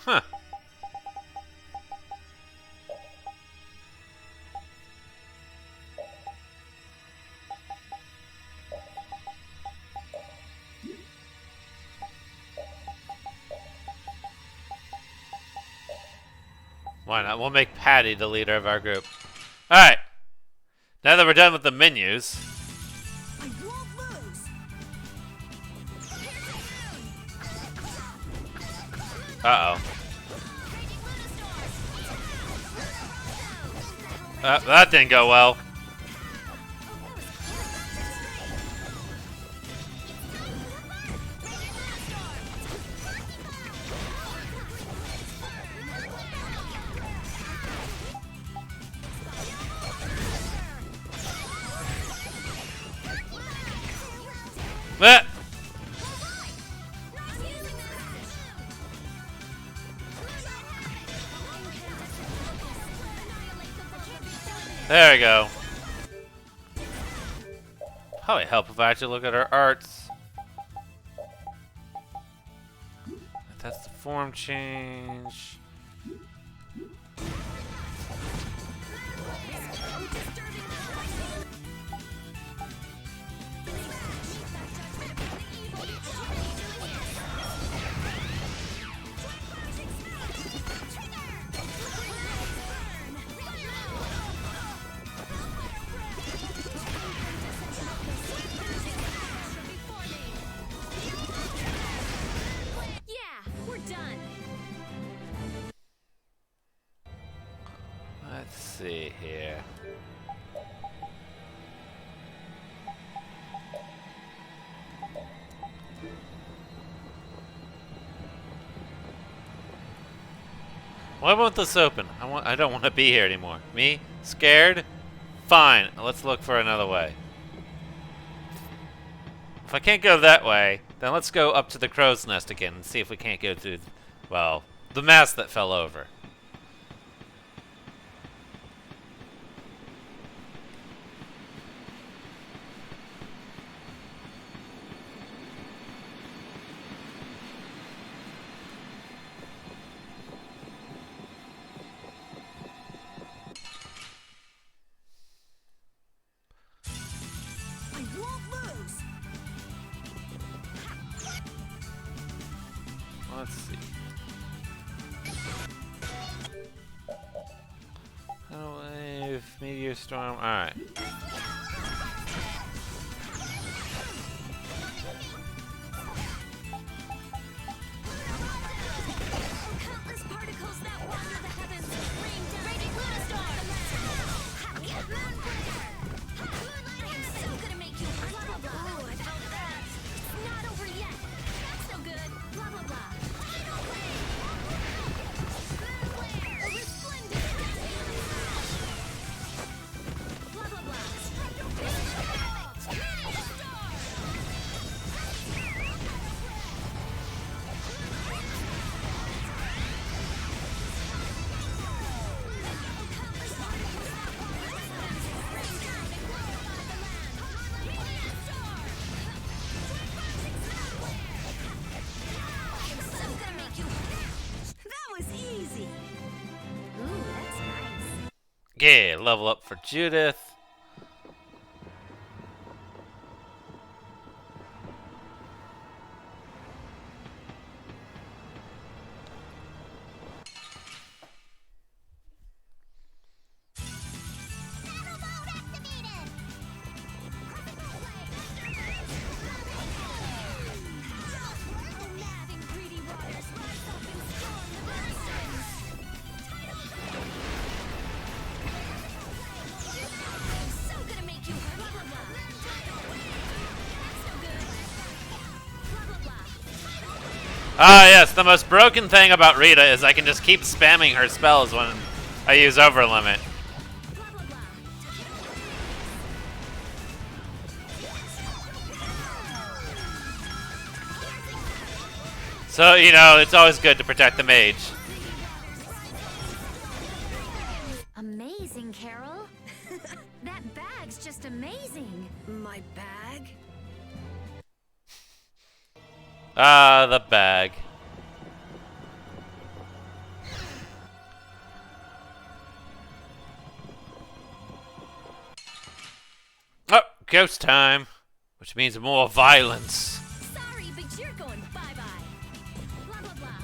Huh. Why not? We'll make Patty the leader of our group. Alright. Now that we're done with the menus. Uh-oh. That didn't go well. Ah! There we go. Probably help if I actually look at our arts. That's the form change. Let's see here. Why won't this open? I don't want to be here anymore. Me? Scared? Fine. Let's look for another way. If I can't go that way, then let's go up to the crow's nest again and see if we can't go through, well, the mast that fell over. Let's see. Wave, meteor storm. Alright. Yeah, level up for Judith. Ah, yes, the most broken thing about Rita is I can just keep spamming her spells when I use Overlimit. So, you know, it's always good to protect the mage. Amazing, Carol. That bag's just amazing. My bag? Ah, the bag. Oh, ghost time. Which means more violence. Sorry, but you're going bye-bye. Blah, blah, blah.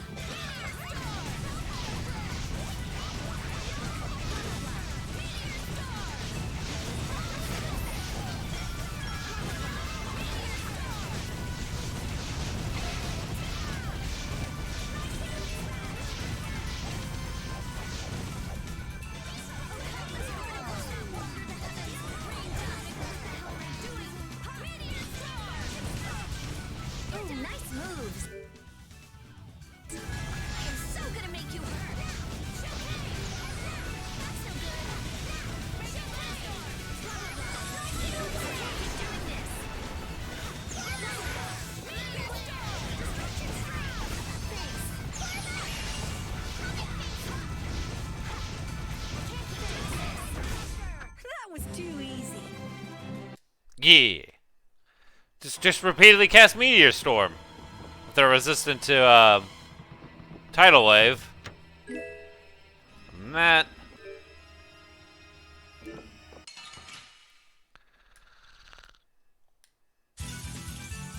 Oh, nice moves. I am so gonna make you hurt. Not so good. Doing this. That was too easy. Yeah. Just repeatedly cast Meteor Storm. If they're resistant to Tidal Wave. And that.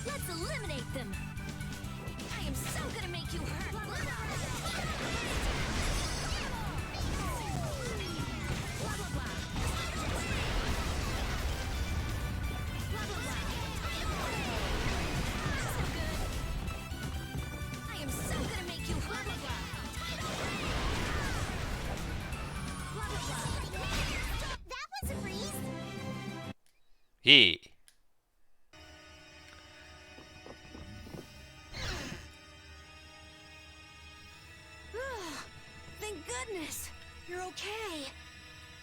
Let's eliminate them. I am so gonna make you hurt. Blah, blah, blah. Blah, blah, blah. Blah, blah, blah. So good. I am so gonna make you blah, blah, blah. Blah, blah, blah. That was a breeze. Yeah. Thank goodness. You're okay.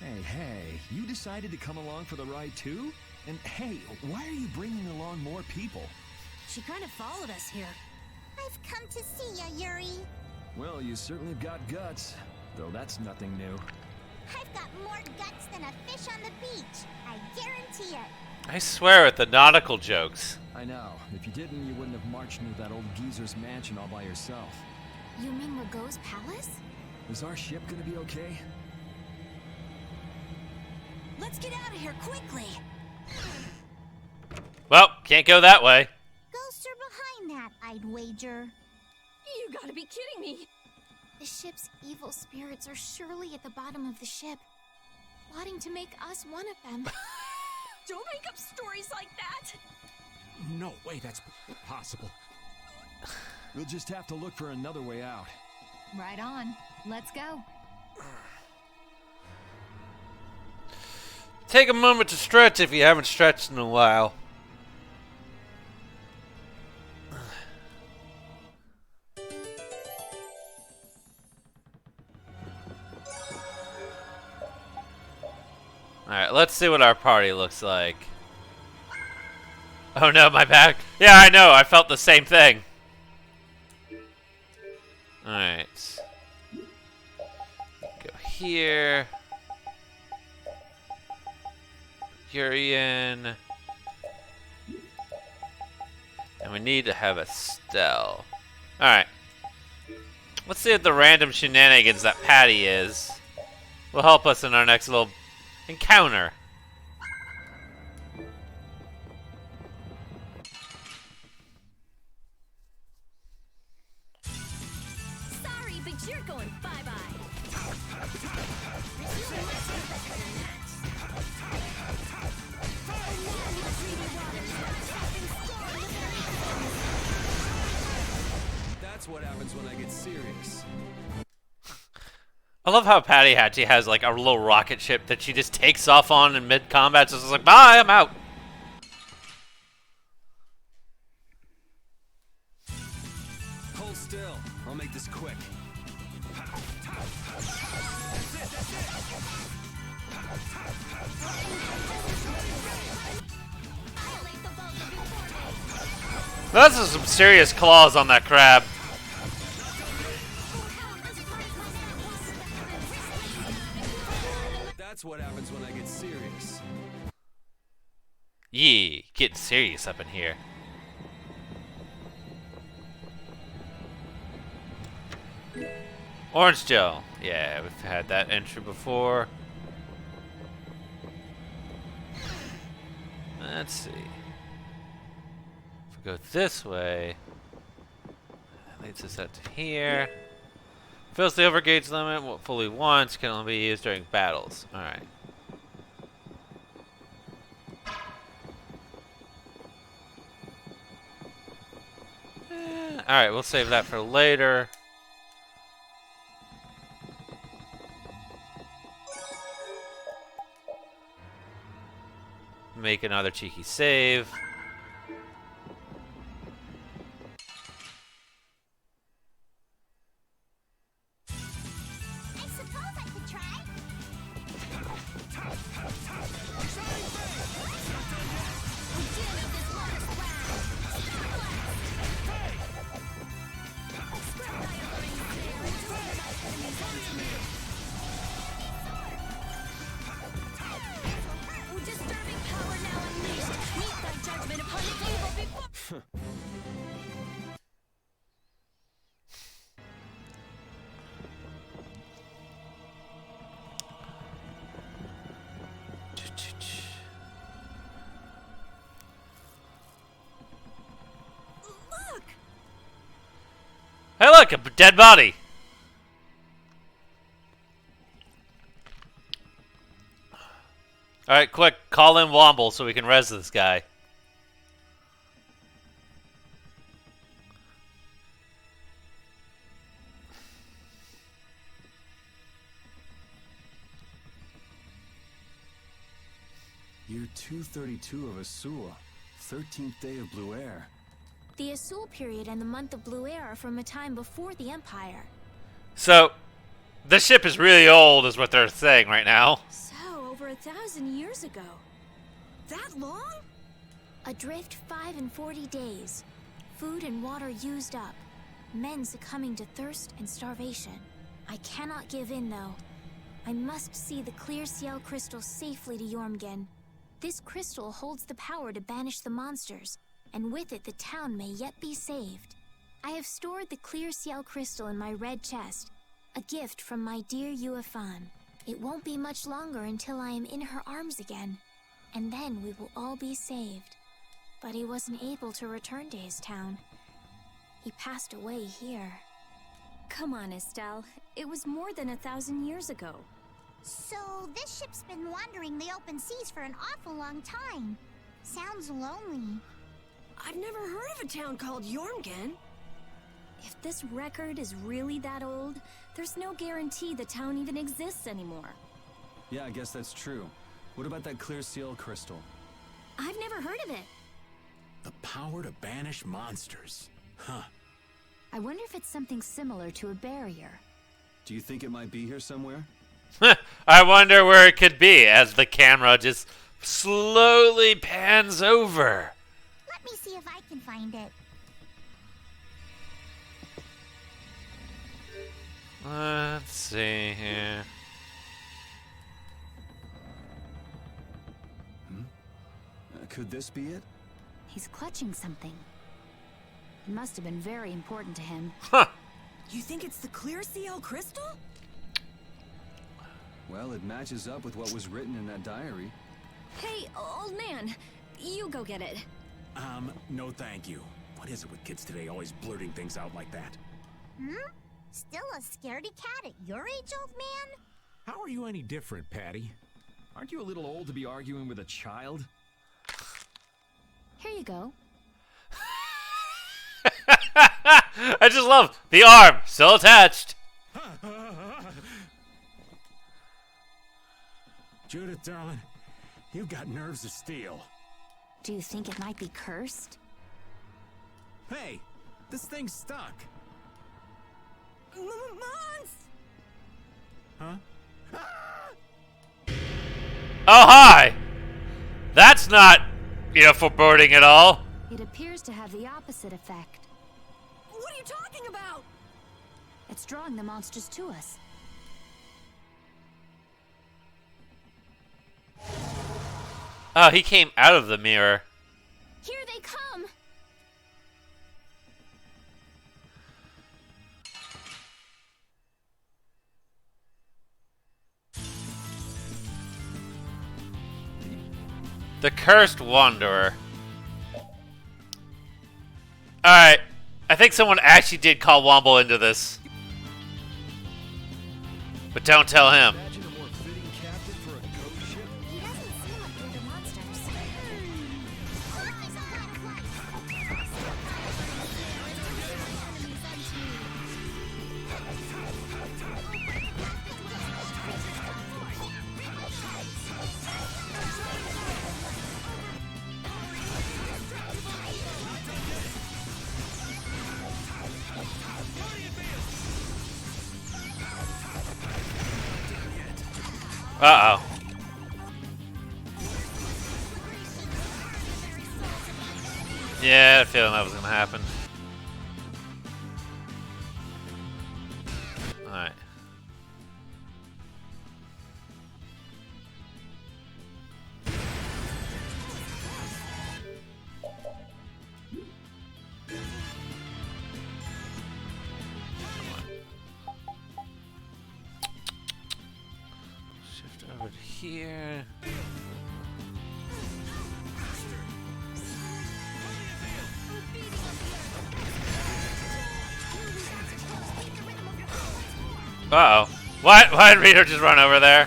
Hey, you decided to come along for the ride too? And hey, why are you bringing along more people? She kind of followed us here. I've come to see ya, Yuri. Well, you certainly have got guts, though that's nothing new. I've got more guts than a fish on the beach. I guarantee it. I swear at the nautical jokes. I know. If you didn't, you wouldn't have marched into that old geezer's mansion all by yourself. You mean Legault's palace? Is our ship gonna be okay? Let's get out of here quickly. Well, can't go that way. Ghosts are behind that, I'd wager. You gotta be kidding me. The ship's evil spirits are surely at the bottom of the ship, plotting to make us one of them. Don't make up stories like that. No way that's possible. We'll just have to look for another way out. Right on. Let's go. Take a moment to stretch if you haven't stretched in a while. Alright, let's see what our party looks like. Oh no, my back. Yeah, I know, I felt the same thing. Alright. Go here. Urian. And we need to have a Stell. Alright. Let's see if the random shenanigans that Patty is will help us in our next little encounter. Sorry, but you're going bye-bye. That's what happens when I get serious. I love how Patty Hatchie has like a little rocket ship that she just takes off on in mid-combat. Just like, bye, I'm out. Hold still. I'll make this quick. Those are some serious claws on that crab. That's what happens when I get serious. Yeah, getting serious up in here. Orange gel. Yeah, we've had that entry before. Let's see. If we go this way, that leads us out to here. Fills the overgauge limit fully once, can only be used during battles. Alright. Alright, we'll save that for later. Make another cheeky save. I suppose I could try. Disturbing power now unleashed. Meet thy judgment upon the evil before. Look! Hey look, a dead body! Alright, quick, call in Womble so we can res this guy. Year 232 of Asua, 13th day of Blue Air. The Asul period and the month of Blue Air are from a time before the Empire. So, the ship is really old is what they're saying right now. So, over 1,000 years ago. That long? Adrift 5 and 40 days. Food and water used up. Men succumbing to thirst and starvation. I cannot give in, though. I must see the clear Ciel crystal safely to Jormungand. This crystal holds the power to banish the monsters, and with it the town may yet be saved. I have stored the clear Ciel crystal in my red chest, a gift from my dear Yuefan. It won't be much longer until I am in her arms again, and then we will all be saved. But he wasn't able to return to his town. He passed away here. Come on, Estelle. It was more than 1,000 years ago. So this ship's been wandering the open seas for an awful long time. Sounds lonely. I've never heard of a town called Jormungand. If this record is really that old, there's no guarantee the town even exists anymore. Yeah, I guess that's true. What about that clear seal crystal? I've never heard of it. The power to banish monsters. Huh. I wonder if it's something similar to a barrier. Do you think it might be here somewhere? I wonder where it could be as the camera just slowly pans over. Let me see if I can find it. Let's see here. Could this be it? He's clutching something. It must have been very important to him. Huh. You think it's the clear Ciel crystal? Well, it matches up with what was written in that diary. Hey, old man, you go get it. No thank you. What is it with kids today always blurting things out like that? Still a scaredy cat at your age, old man? How are you any different, Patty? Aren't you a little old to be arguing with a child? Here you go. I just love the arm still attached. Judith, darling, you've got nerves of steel. Do you think it might be cursed? Hey, this thing's stuck. Huh? Oh, hi! That's not, foreboding at all. It appears to have the opposite effect. What are you talking about? It's drawing the monsters to us. Oh, he came out of the mirror. Here they come! The Cursed Wanderer. Alright. I think someone actually did call Womble into this. But don't tell him. Imagine a more fitting captain for a ghost ship. He doesn't seem like the other monsters. Uh-oh. Yeah, I had a feeling that was gonna happen. Alright. Shift over to here. Uh-oh. What? Why did Rito just run over there?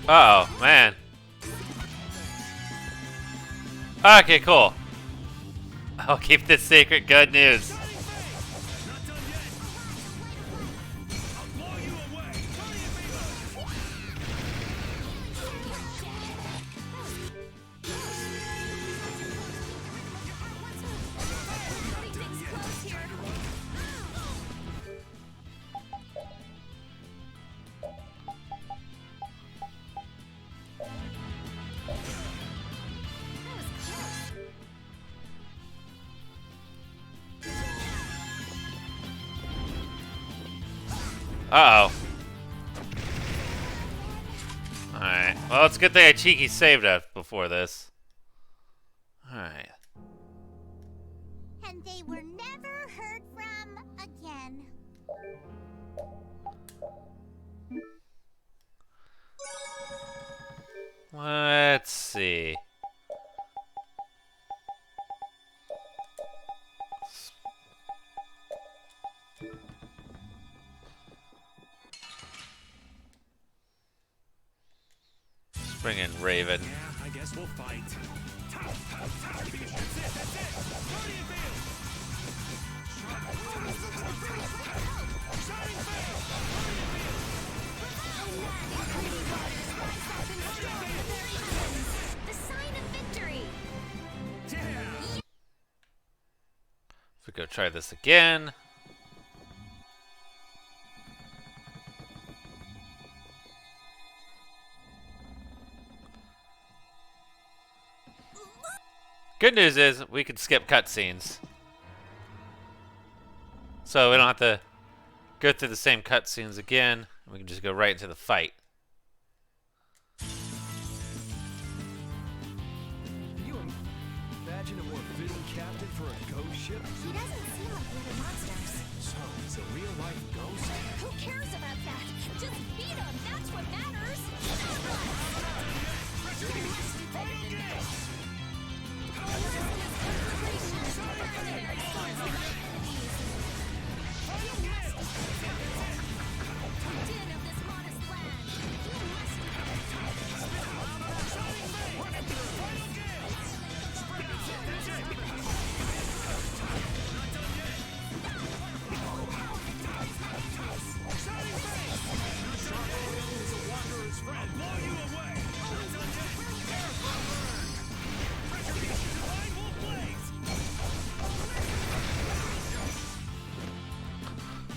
Uh-oh, man. Okay, cool. I'll keep this secret. Good news. Uh-oh. Alright. Well, it's a good thing I cheeky saved us before this. Alright. And they were never heard from again. Let's see. Let's bring in Raven. Yeah, I guess we'll fight. The sign of victory! If we go try this again. Good news is we can skip cutscenes. So we don't have to go through the same cutscenes again. We can just go right into the fight. Can you imagine a more fitting captain for a ghost ship? He doesn't seem like the other monsters. So, it's a real-life ghost? Who cares about that? Just beat him, that's what matters!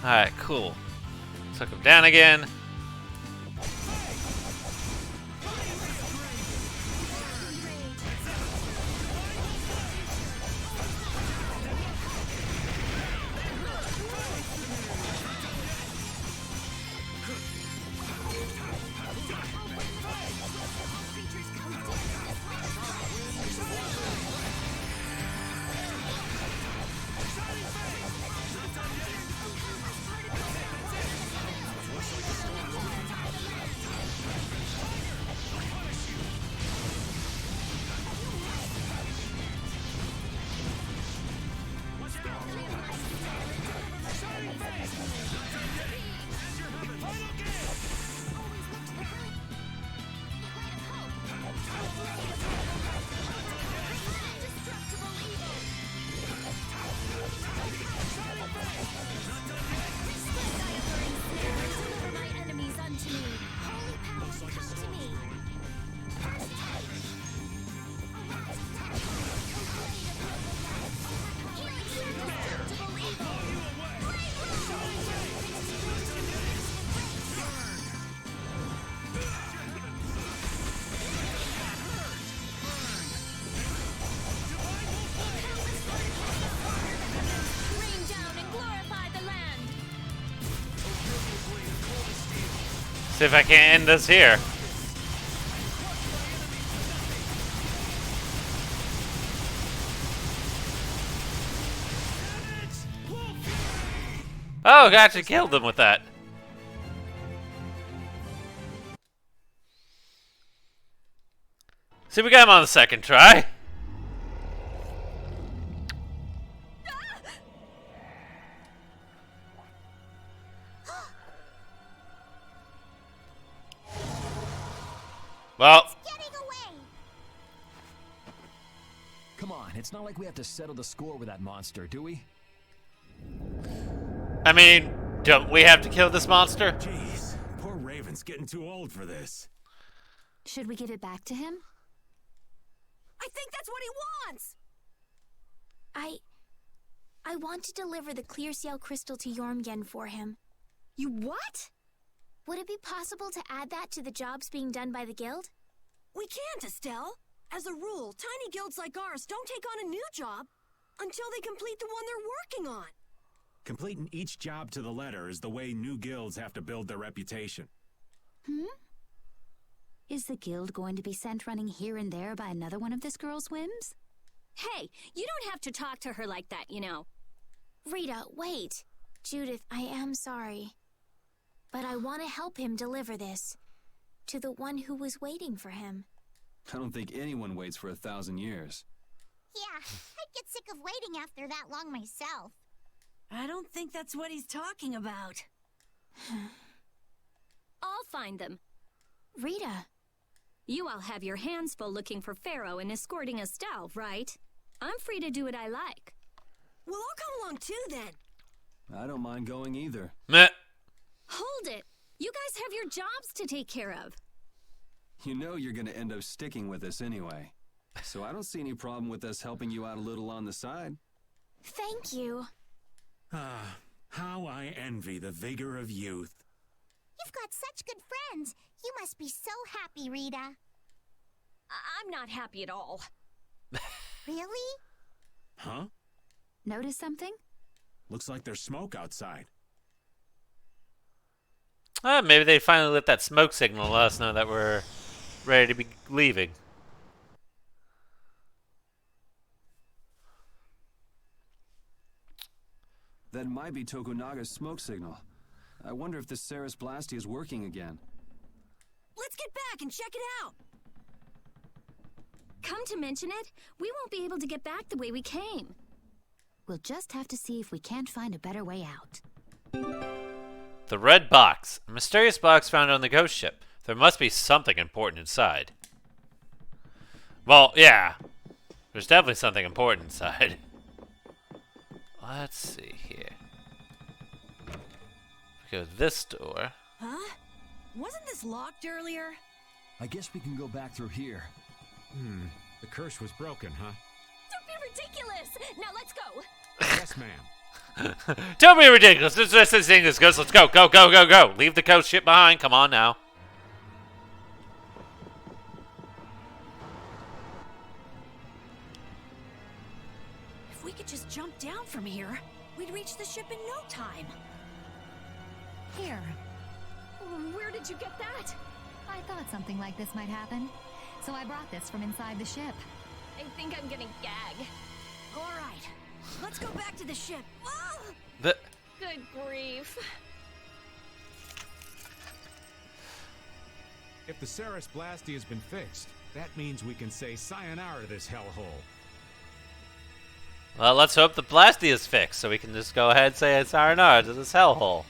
Alright, cool. Took him down again. See if I can't end this here. Oh, gotcha, killed him with that. See, we got him on the second try. Well, Come on, it's not like we have to settle the score with that monster, do we? I mean, don't we have to kill this monster? Jeez, poor Raven's getting too old for this. Should we give it back to him? I think that's what he wants! I want to deliver the clear seal crystal to Jormgen for him. You what? Would it be possible to add that to the jobs being done by the guild? We can't, Estelle. As a rule, tiny guilds like ours don't take on a new job until they complete the one they're working on. Completing each job to the letter is the way new guilds have to build their reputation. Is the guild going to be sent running here and there by another one of this girl's whims? Hey, you don't have to talk to her like that, you know. Rita, wait. Judith, I am sorry. But I want to help him deliver this to the one who was waiting for him. I don't think anyone waits for 1,000 years. Yeah, I'd get sick of waiting after that long myself. I don't think that's what he's talking about. I'll find them. Rita. You all have your hands full looking for Pharaoh and escorting Estelle, right? I'm free to do what I like. Well, I'll come along too, then. I don't mind going either. Meh. Hold it! You guys have your jobs to take care of. You know you're gonna end up sticking with us anyway. So I don't see any problem with us helping you out a little on the side. Thank you. Ah, how I envy the vigor of youth. You've got such good friends. You must be so happy, Rita. I'm not happy at all. Really? Huh? Notice something? Looks like there's smoke outside. Maybe they finally lit that smoke signal to let us know that we're ready to be leaving. That might be Tokunaga's smoke signal. I wonder if the Ceres Blasty is working again. Let's get back and check it out. Come to mention it, we won't be able to get back the way we came. We'll just have to see if we can't find a better way out. The red box. A mysterious box found on the ghost ship. There must be something important inside. Well, yeah. There's definitely something important inside. Let's see here. Go to this door. Huh? Wasn't this locked earlier? I guess we can go back through here. The curse was broken, huh? Don't be ridiculous! Now let's go! Yes, ma'am. Don't be ridiculous. This thing is good. Let's go, go, go, go, go. Leave the coast ship behind. Come on now. If we could just jump down from here, we'd reach the ship in no time. Here. Where did you get that? I thought something like this might happen, so I brought this from inside the ship. I think I'm gonna gag. All right, let's go back to the ship. Ah! Good grief. If the Ceres Blasty has been fixed, that means we can say sayonara to this hellhole. Well, let's hope the Blasty is fixed, so we can just go ahead and say sayonara to this hellhole.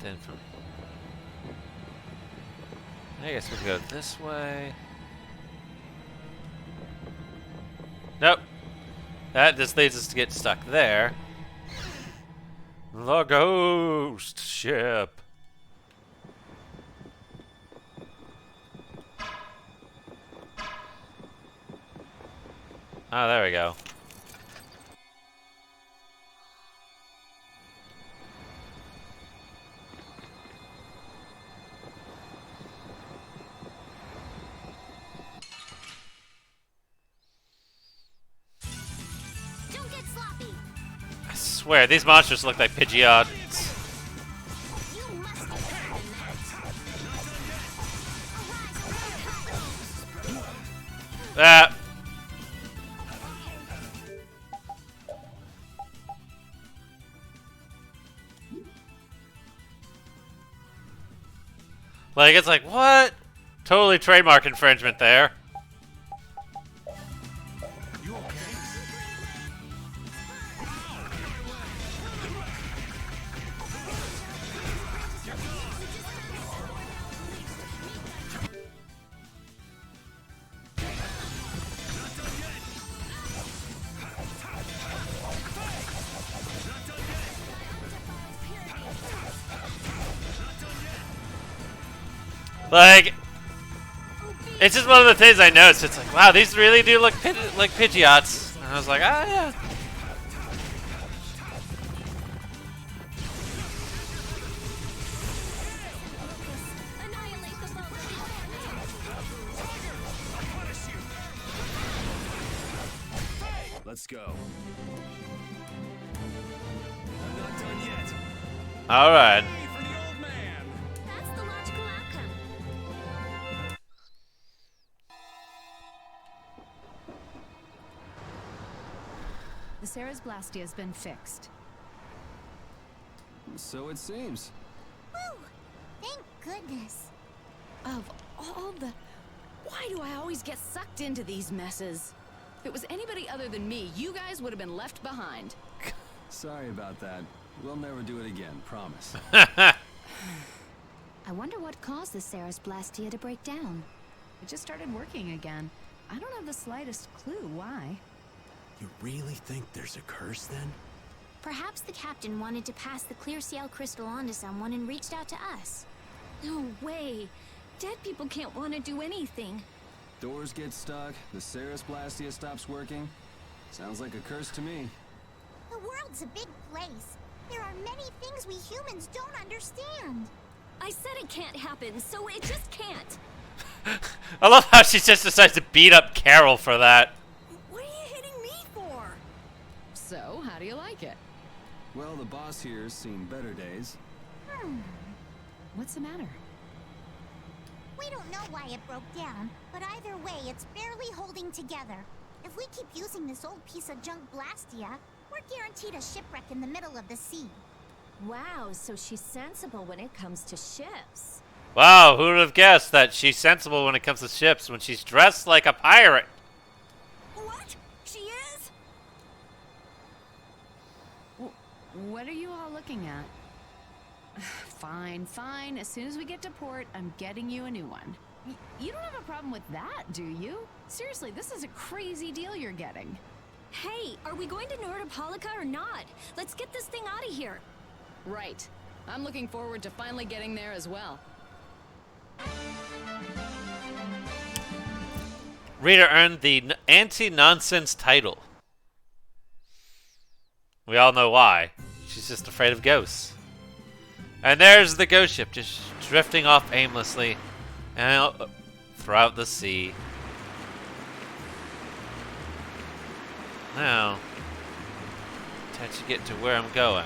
Then from, I guess we can go this way. Nope. That just leads us to get stuck there. The ghost ship. Oh, there we go. Don't get sloppy. I swear, these monsters look like Pidgeots. You must Ah. Like, it's like, what? Totally trademark infringement there. You okay? Like, it's just one of the things I noticed. It's like, wow, these really do look like Pidgeots. And I was like, ah, yeah. Annihilate the boat. Let's go. I'm not done yet. All right. Hey, for the old man. That's the logical outcome. The Ceres Blastia has been fixed. So it seems. Woo! Thank goodness. Of all the... Why do I always get sucked into these messes? If it was anybody other than me, you guys would have been left behind. Sorry about that. We'll never do it again, promise. I wonder what caused the Ceres Blastia to break down. It just started working again. I don't have the slightest clue why. You really think there's a curse then? Perhaps the captain wanted to pass the clear Ciel crystal on to someone and reached out to us. No way. Dead people can't want to do anything. Doors get stuck, the Ceres Blastia stops working. Sounds like a curse to me. The world's a big place. There are many things we humans don't understand. I said it can't happen, so it just can't. I love how she just decides to beat up Carol for that. What are you hitting me for? So, how do you like it? Well, the boss here's seen better days. What's the matter? We don't know why it broke down, but either way, it's barely holding together. If we keep using this old piece of junk Blastia, we're guaranteed a shipwreck in the middle of the sea. Wow, so she's sensible when it comes to ships. Wow, who would have guessed that she's sensible when it comes to ships when she's dressed like a pirate? What? She is? What are you all looking at? Fine, fine. As soon as we get to port, I'm getting you a new one. You don't have a problem with that, do you? Seriously, this is a crazy deal you're getting. Hey, are we going to Nordopolica or not? Let's get this thing out of here. Right. I'm looking forward to finally getting there as well. Rita earned the anti-nonsense title. We all know why. She's just afraid of ghosts. And there's the ghost ship just drifting off aimlessly and throughout the sea. Now, time to get to where I'm going.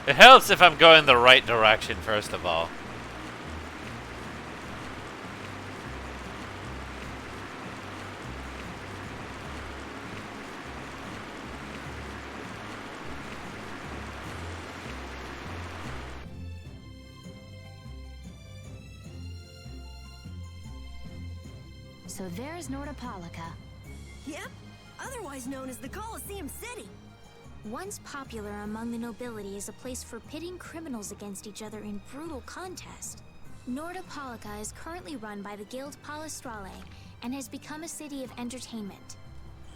It helps if I'm going the right direction, first of all. So there's Nordopolica. Yep, otherwise known as the Colosseum City. Once popular among the nobility as a place for pitting criminals against each other in brutal contest, Nordopolica is currently run by the Guild Palestrale and has become a city of entertainment.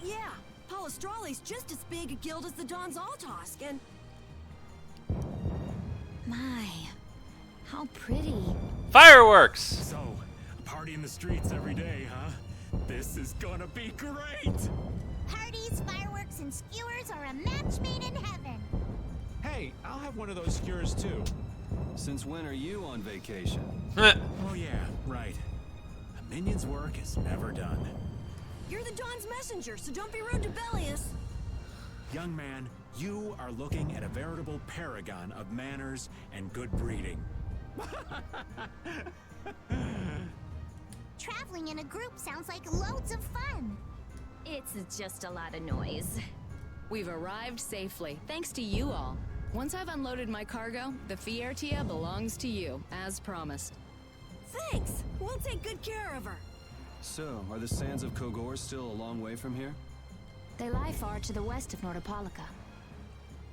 Yeah, Palestrale's just as big a guild as the Don's Altosk, and... My, how pretty. Fireworks! So, a party in the streets every day, huh? This is gonna be great! Parties, fireworks, and skewers are a match made in heaven. Hey, I'll have one of those skewers too. Since when are you on vacation? Oh yeah, right. A minion's work is never done. You're the Don's messenger, so don't be rude to Bellius. Young man, you are looking at a veritable paragon of manners and good breeding. Traveling in a group sounds like loads of fun. It's just a lot of noise. We've arrived safely, thanks to you all. Once I've unloaded my cargo, the Fiertia belongs to you, as promised. Thanks. We'll take good care of her. So, are the sands of Kogor still a long way from here? They lie far to the west of Nordopolica.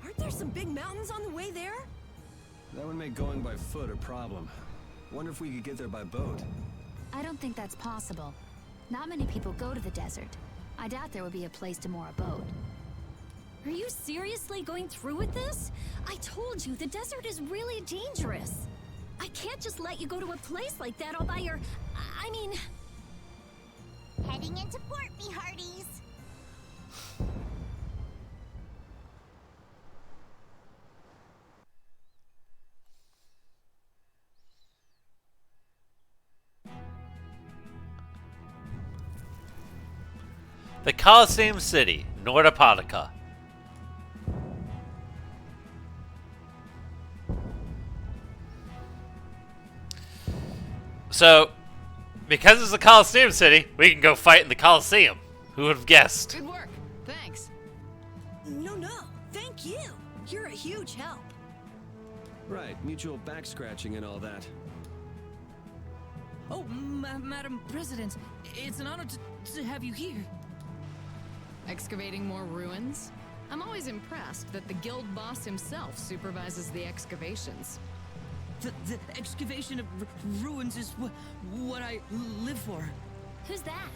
Aren't there some big mountains on the way there? That would make going by foot a problem. Wonder if we could get there by boat. I don't think that's possible. Not many people go to the desert. I doubt there would be a place to moor a boat. Are you seriously going through with this? I told you, the desert is really dangerous. I can't just let you go to a place like that all by your... I mean... Heading into port, me hearties. The Colosseum City, Nordopolica. So, because it's the Colosseum City, we can go fight in the Colosseum. Who would have guessed? Good work. Thanks. No, thank you. You're a huge help. Right, mutual back scratching and all that. Oh, Madam President, it's an honor to have you here. Excavating more ruins? I'm always impressed that the guild boss himself supervises the excavations. The excavation of ruins is what I live for. Who's that?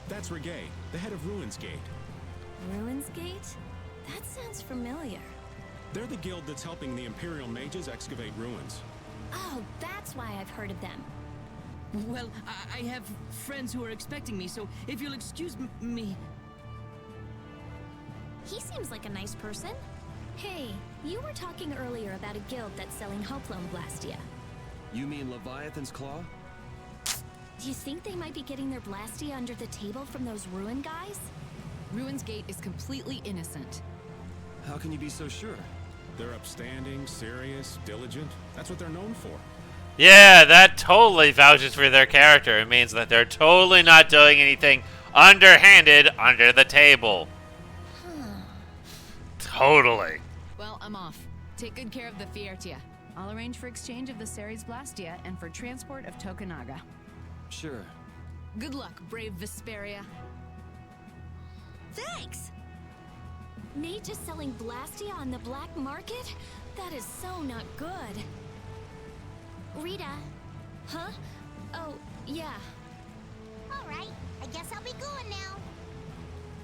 That's Regay, the head of Ruins Gate. Ruins Gate? That sounds familiar. They're the guild that's helping the Imperial mages excavate ruins. Oh, that's why I've heard of them. Well, I have friends who are expecting me, so if you'll excuse me... He seems like a nice person. Hey, you were talking earlier about a guild that's selling Hoplone Blastia. You mean Leviathan's Claw? Do you think they might be getting their Blastia under the table from those ruin guys? Ruins Gate is completely innocent. How can you be so sure? They're upstanding, serious, diligent. That's what they're known for. Yeah, that totally vouches for their character. It means that they're totally not doing anything underhanded under the table. Totally. Well, I'm off. Take good care of the Fiertia. I'll arrange for exchange of the Ceres Blastia and for transport of Tokunaga. Sure. Good luck, brave Vesperia. Thanks! Mage is selling Blastia on the black market? That is so not good. Rita. Huh? Oh, yeah. All right. I guess I'll be going now.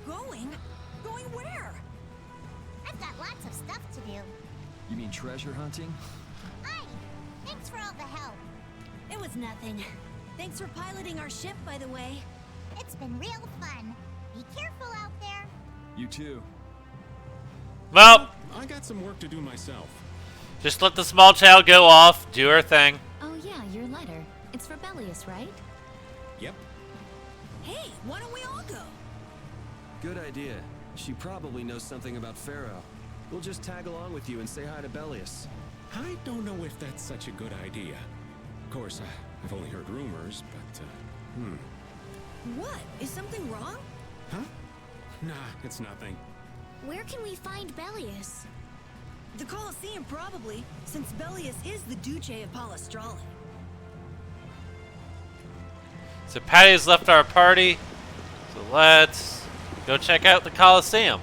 Going? Going where? I've got lots of stuff to do. You mean treasure hunting? Hi. Thanks for all the help. It was nothing. Thanks for piloting our ship, by the way. It's been real fun. Be careful out there. You too. Well, I got some work to do myself. just let the small child go off, do her thing. Oh yeah, your letter. It's for Bellius, right? Yep. Hey, why don't we all go? Good idea. She probably knows something about Pharaoh. We'll just tag along with you and say hi to Bellius. I don't know if that's such a good idea. Of course, I've only heard rumors, but, What? Is something wrong? Huh? Nah, it's nothing. Where can we find Bellius? The Colosseum, probably, since Bellius is the Duce of Palestrale. So Patty's left our party, so let's go check out the Colosseum.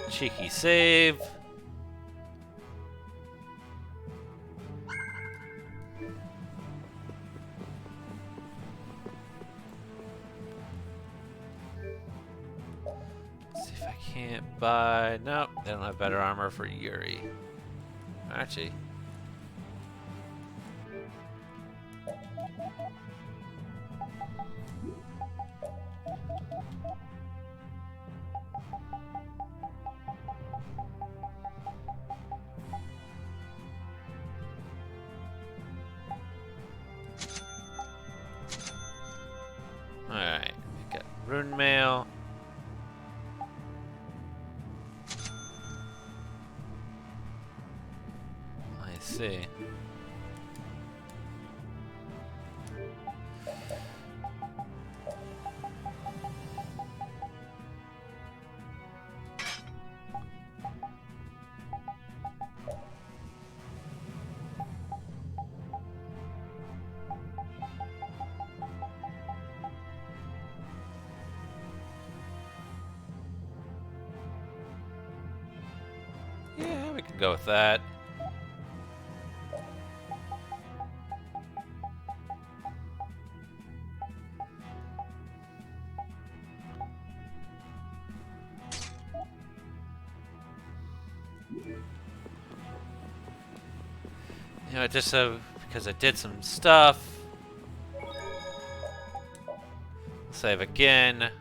Cheeky save. See if I can't buy. Nope, they don't have better armor for Yuri. Actually. Alright, we got rune mail. I see. Yeah, we can go with that. You know, just so because I did some stuff. Save again.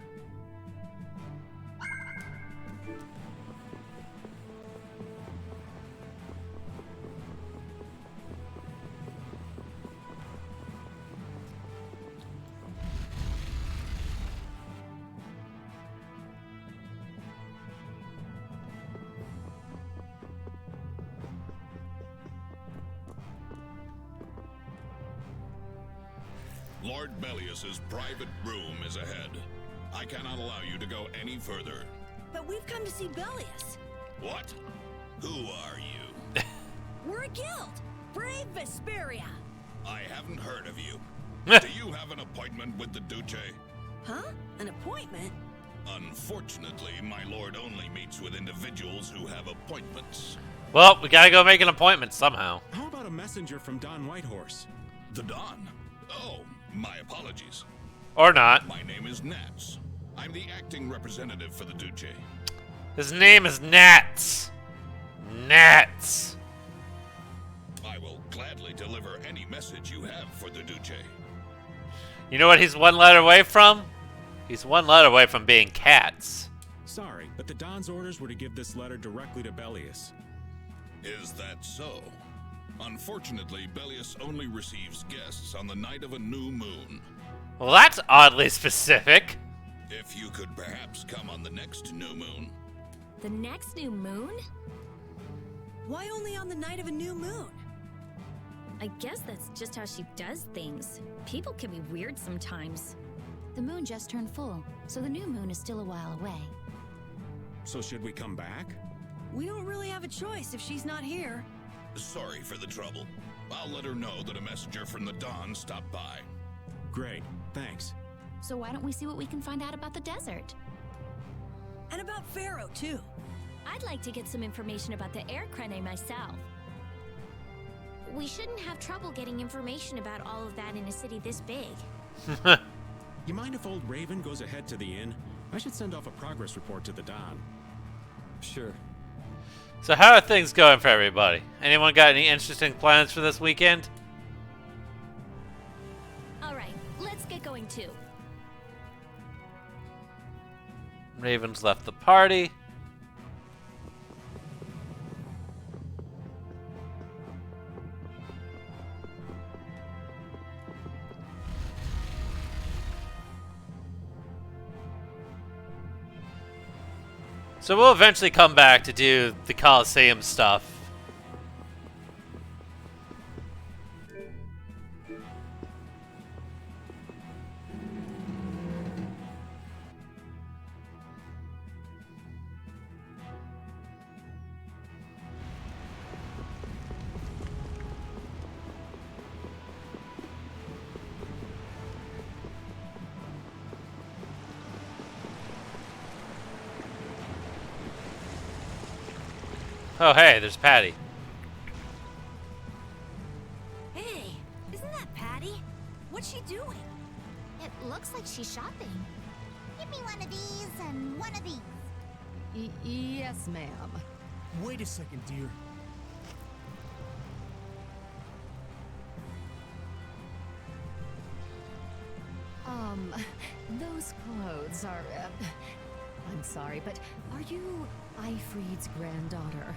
Lord Bellius's private room is ahead. I cannot allow you to go any further. But we've come to see Bellius. What? Who are you? We're a guild. Brave Vesperia. I haven't heard of you. Do you have an appointment with the Duce? Huh? An appointment? Unfortunately, my lord only meets with individuals who have appointments. Well, we gotta go make an appointment somehow. How about a messenger from Don Whitehorse? The Don? Oh, my apologies. Or not. My name is Nats. I'm the acting representative for the Duce. His name is Nats. Nats. I will gladly deliver any message you have for the Duce. You know what he's one letter away from? He's one letter away from being cats. Sorry, but the Don's orders were to give this letter directly to Bellius. Is that so? Unfortunately, Bellius only receives guests on the night of a new moon. Well, that's oddly specific. If you could perhaps come on the next new moon. The next new moon? Why only on the night of a new moon? I guess that's just how she does things. People can be weird sometimes. The moon just turned full, so the new moon is still a while away. So should we come back? We don't really have a choice if she's not here. Sorry for the trouble. I'll let her know that a messenger from the Dawn stopped by. Great, thanks. So why don't we see what we can find out about the desert? And about Pharaoh, too. I'd like to get some information about the air crane myself. We shouldn't have trouble getting information about all of that in a city this big. You mind if old Raven goes ahead to the inn? I should send off a progress report to the Don. Sure. So how are things going for everybody? Anyone got any interesting plans for this weekend? All right, let's get going too. Raven's left the party. So we'll eventually come back to do the Coliseum stuff. Oh, hey, there's Patty. Hey, isn't that Patty? What's she doing? It looks like she's shopping. Give me one of these and one of these. Yes, ma'am. Wait a second, dear. Those clothes are, I'm sorry, but are you Ifrid's granddaughter?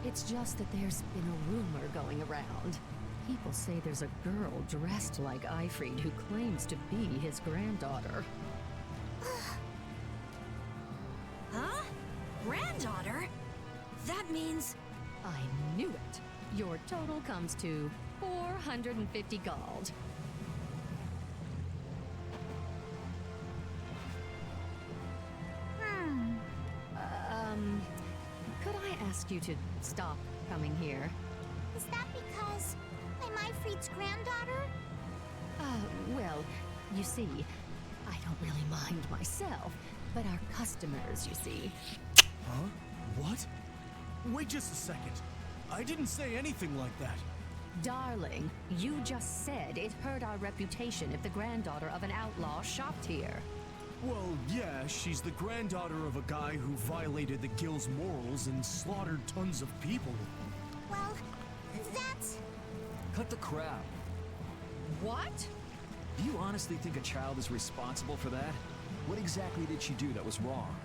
It's just that there's been a rumor going around. People say there's a girl dressed like Ifrid who claims to be his granddaughter. Huh? Granddaughter? That means... I knew it. Your total comes to 450 gold. Could I ask you to stop coming here? Is that because I'm Ifrid's granddaughter? Well, you see, I don't really mind myself, but our customers, you see. Huh? What? Wait just a second. I didn't say anything like that. Darling, you just said it hurt our reputation if the granddaughter of an outlaw shopped here. Well, yeah, she's the granddaughter of a guy who violated the guild's morals and slaughtered tons of people. Well, that's... Cut the crap. What? Do you honestly think a child is responsible for that? What exactly did she do that was wrong?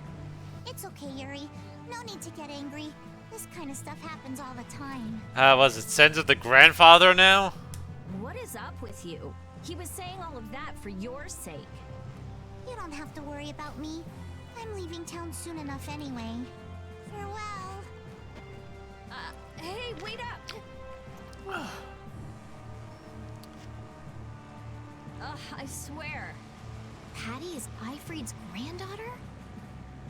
It's okay, Yuri. No need to get angry. This kind of stuff happens all the time. Was it sins of the grandfather now? What is up with you? He was saying all of that for your sake. You don't have to worry about me. I'm leaving town soon enough anyway. Farewell. Hey, wait up! I swear. Patty is Ifrid's granddaughter?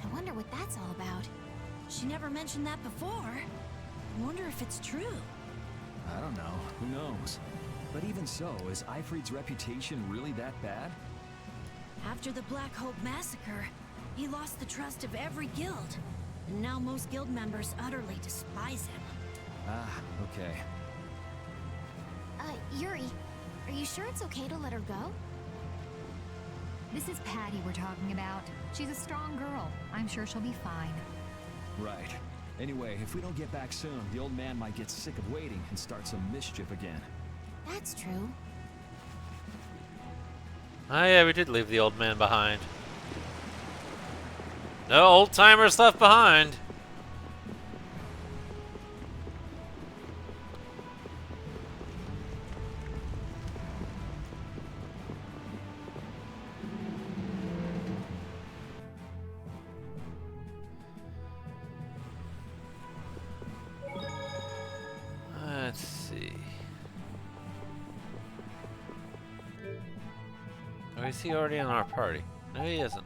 I wonder what that's all about. She never mentioned that before. I wonder if it's true. I don't know. Who knows? But even so, is Ifrid's reputation really that bad? After the Black Hope massacre, he lost the trust of every guild. And now most guild members utterly despise him. Ah, okay. Yuri, are you sure it's okay to let her go? This is Patty we're talking about. She's a strong girl. I'm sure she'll be fine. Right. Anyway, if we don't get back soon, the old man might get sick of waiting and start some mischief again. That's true. Oh yeah, we did leave the old man behind. No old-timers left behind. is he already in our party? No, he isn't.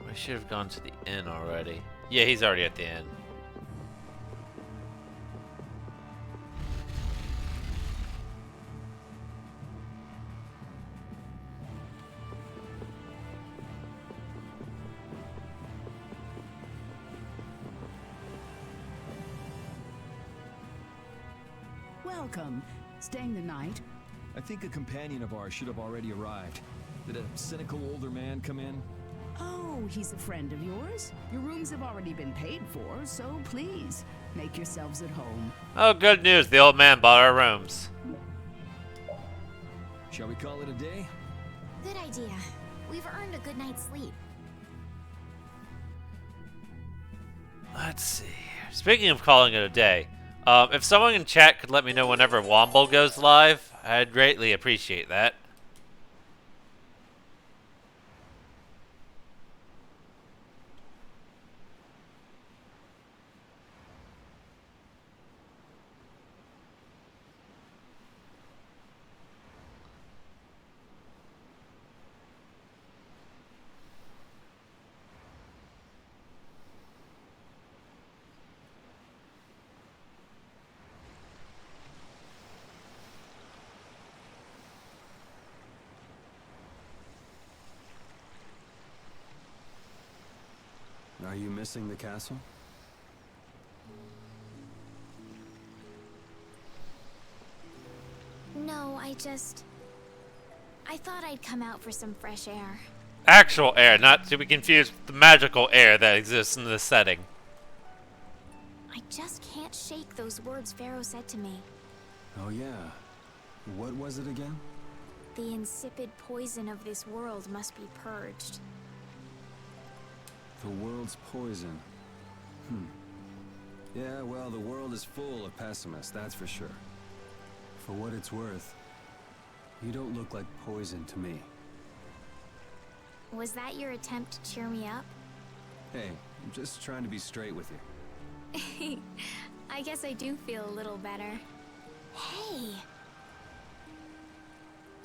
We should have gone to the inn already. Yeah, he's already at the inn. Welcome. Staying the night? I think a companion of ours should have already arrived. Did a cynical older man come in? Oh, he's a friend of yours? Your rooms have already been paid for, so please, make yourselves at home. Oh, good news. The old man bought our rooms. Shall we call it a day? Good idea. We've earned a good night's sleep. Let's see. Speaking of calling it a day, if someone in chat could let me know whenever Womble goes live, I'd greatly appreciate that. Are you missing the castle? No, I thought I'd come out for some fresh air. Actual air, not to be confused with the magical air that exists in this setting. I just can't shake those words Pharaoh said to me. Oh yeah. What was it again? The insipid poison of this world must be purged. The world's poison. Yeah, well, the world is full of pessimists, that's for sure. For what it's worth, you don't look like poison to me. Was that your attempt to cheer me up? Hey, I'm just trying to be straight with you. I guess I do feel a little better. Hey!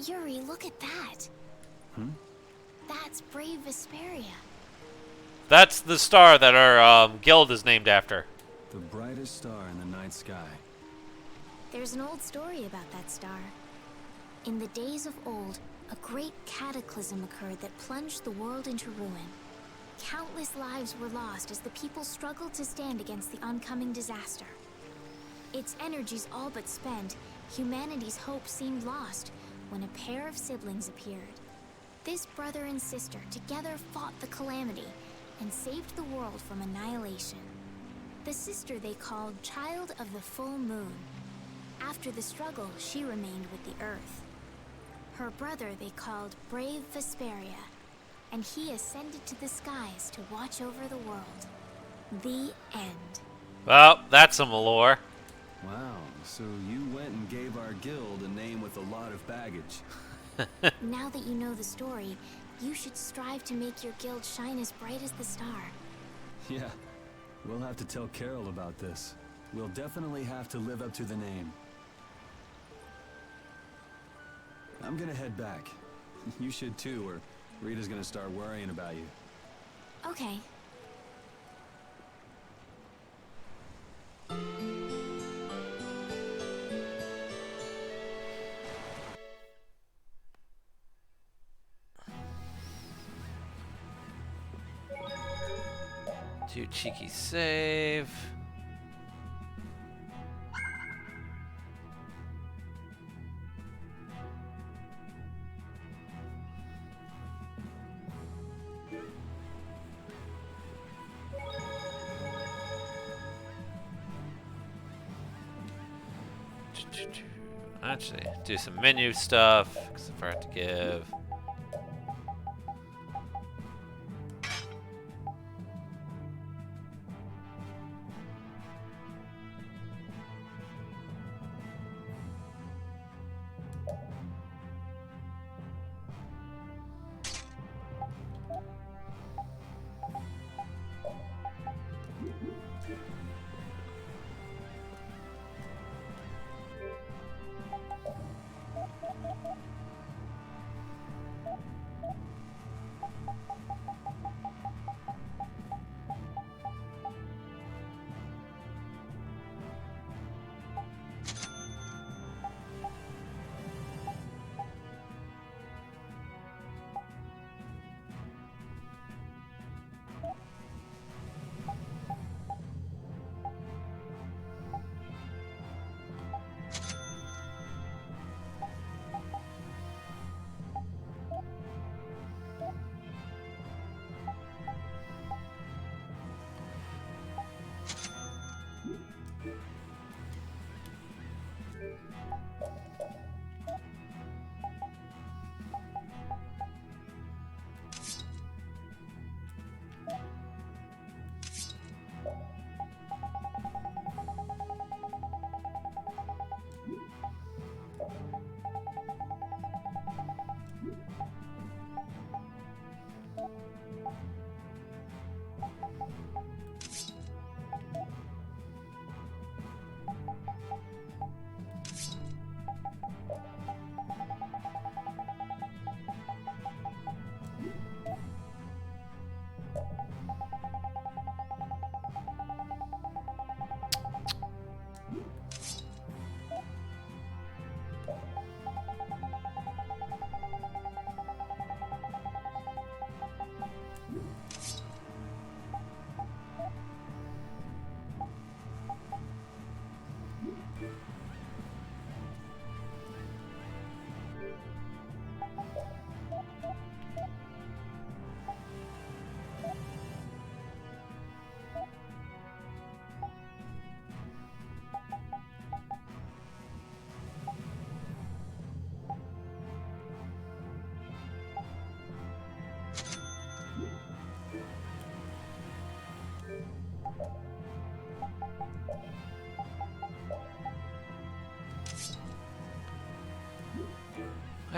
Yuri, look at that. That's brave Vesperia. That's the star that our guild is named after. The brightest star in the night sky. There's an old story about that star. In the days of old, a great cataclysm occurred that plunged the world into ruin. Countless lives were lost as the people struggled to stand against the oncoming disaster. Its energies all but spent, humanity's hope seemed lost when a pair of siblings appeared. This brother and sister together fought the calamity and saved the world from annihilation. The sister they called Child of the Full Moon. After the struggle, she remained with the Earth. Her brother they called Brave Vesperia, and he ascended to the skies to watch over the world. The end. Well, that's some lore. Wow, so you went and gave our guild a name with a lot of baggage. Now that you know the story, you should strive to make your guild shine as bright as the star. Yeah, we'll have to tell Carol about this. We'll definitely have to live up to the name. I'm gonna head back. You should too, or Rita's gonna start worrying about you. Okay. Do cheeky save. Actually, do some menu stuff, because I forgot to give.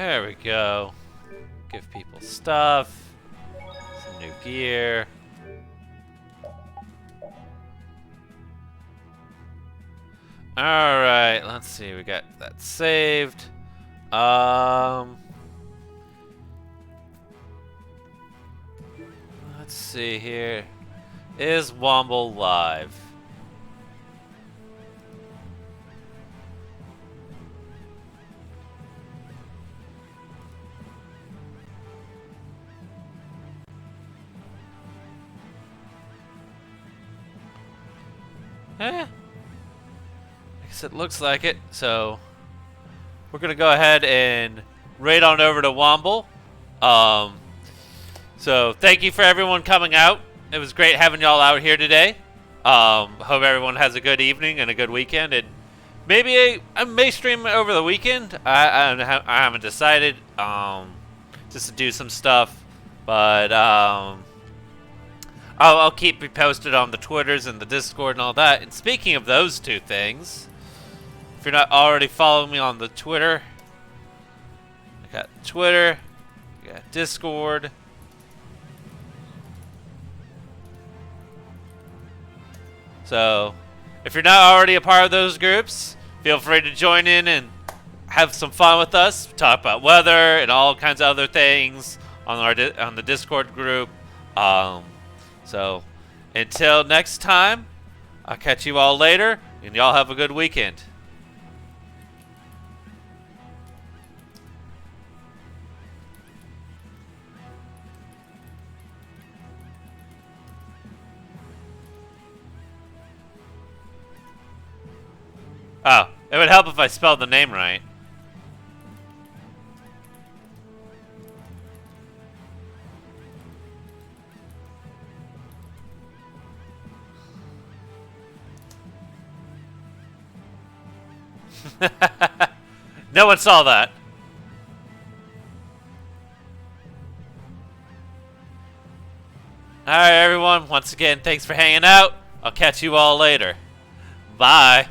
There we go. Give people stuff. Some new gear. Alright, let's see. We got that saved. Let's see here. Is Womble live? I guess it looks like it. So we're gonna go ahead and raid on over to Womble. So thank you for everyone coming out. It was great having y'all out here today. Hope everyone has a good evening and a good weekend. And maybe I may stream over the weekend. I haven't decided. Just to do some stuff, but I'll keep you posted on the Twitters and the Discord and all that. And speaking of those two things, if you're not already following me on the Twitter, I got Twitter, I got Discord. So, if you're not already a part of those groups, feel free to join in and have some fun with us. Talk about weather and all kinds of other things on the Discord group. So, until next time, I'll catch you all later, and y'all have a good weekend. Oh, it would help if I spelled the name right. No one saw that. Alright, everyone. Once again, thanks for hanging out. I'll catch you all later. Bye.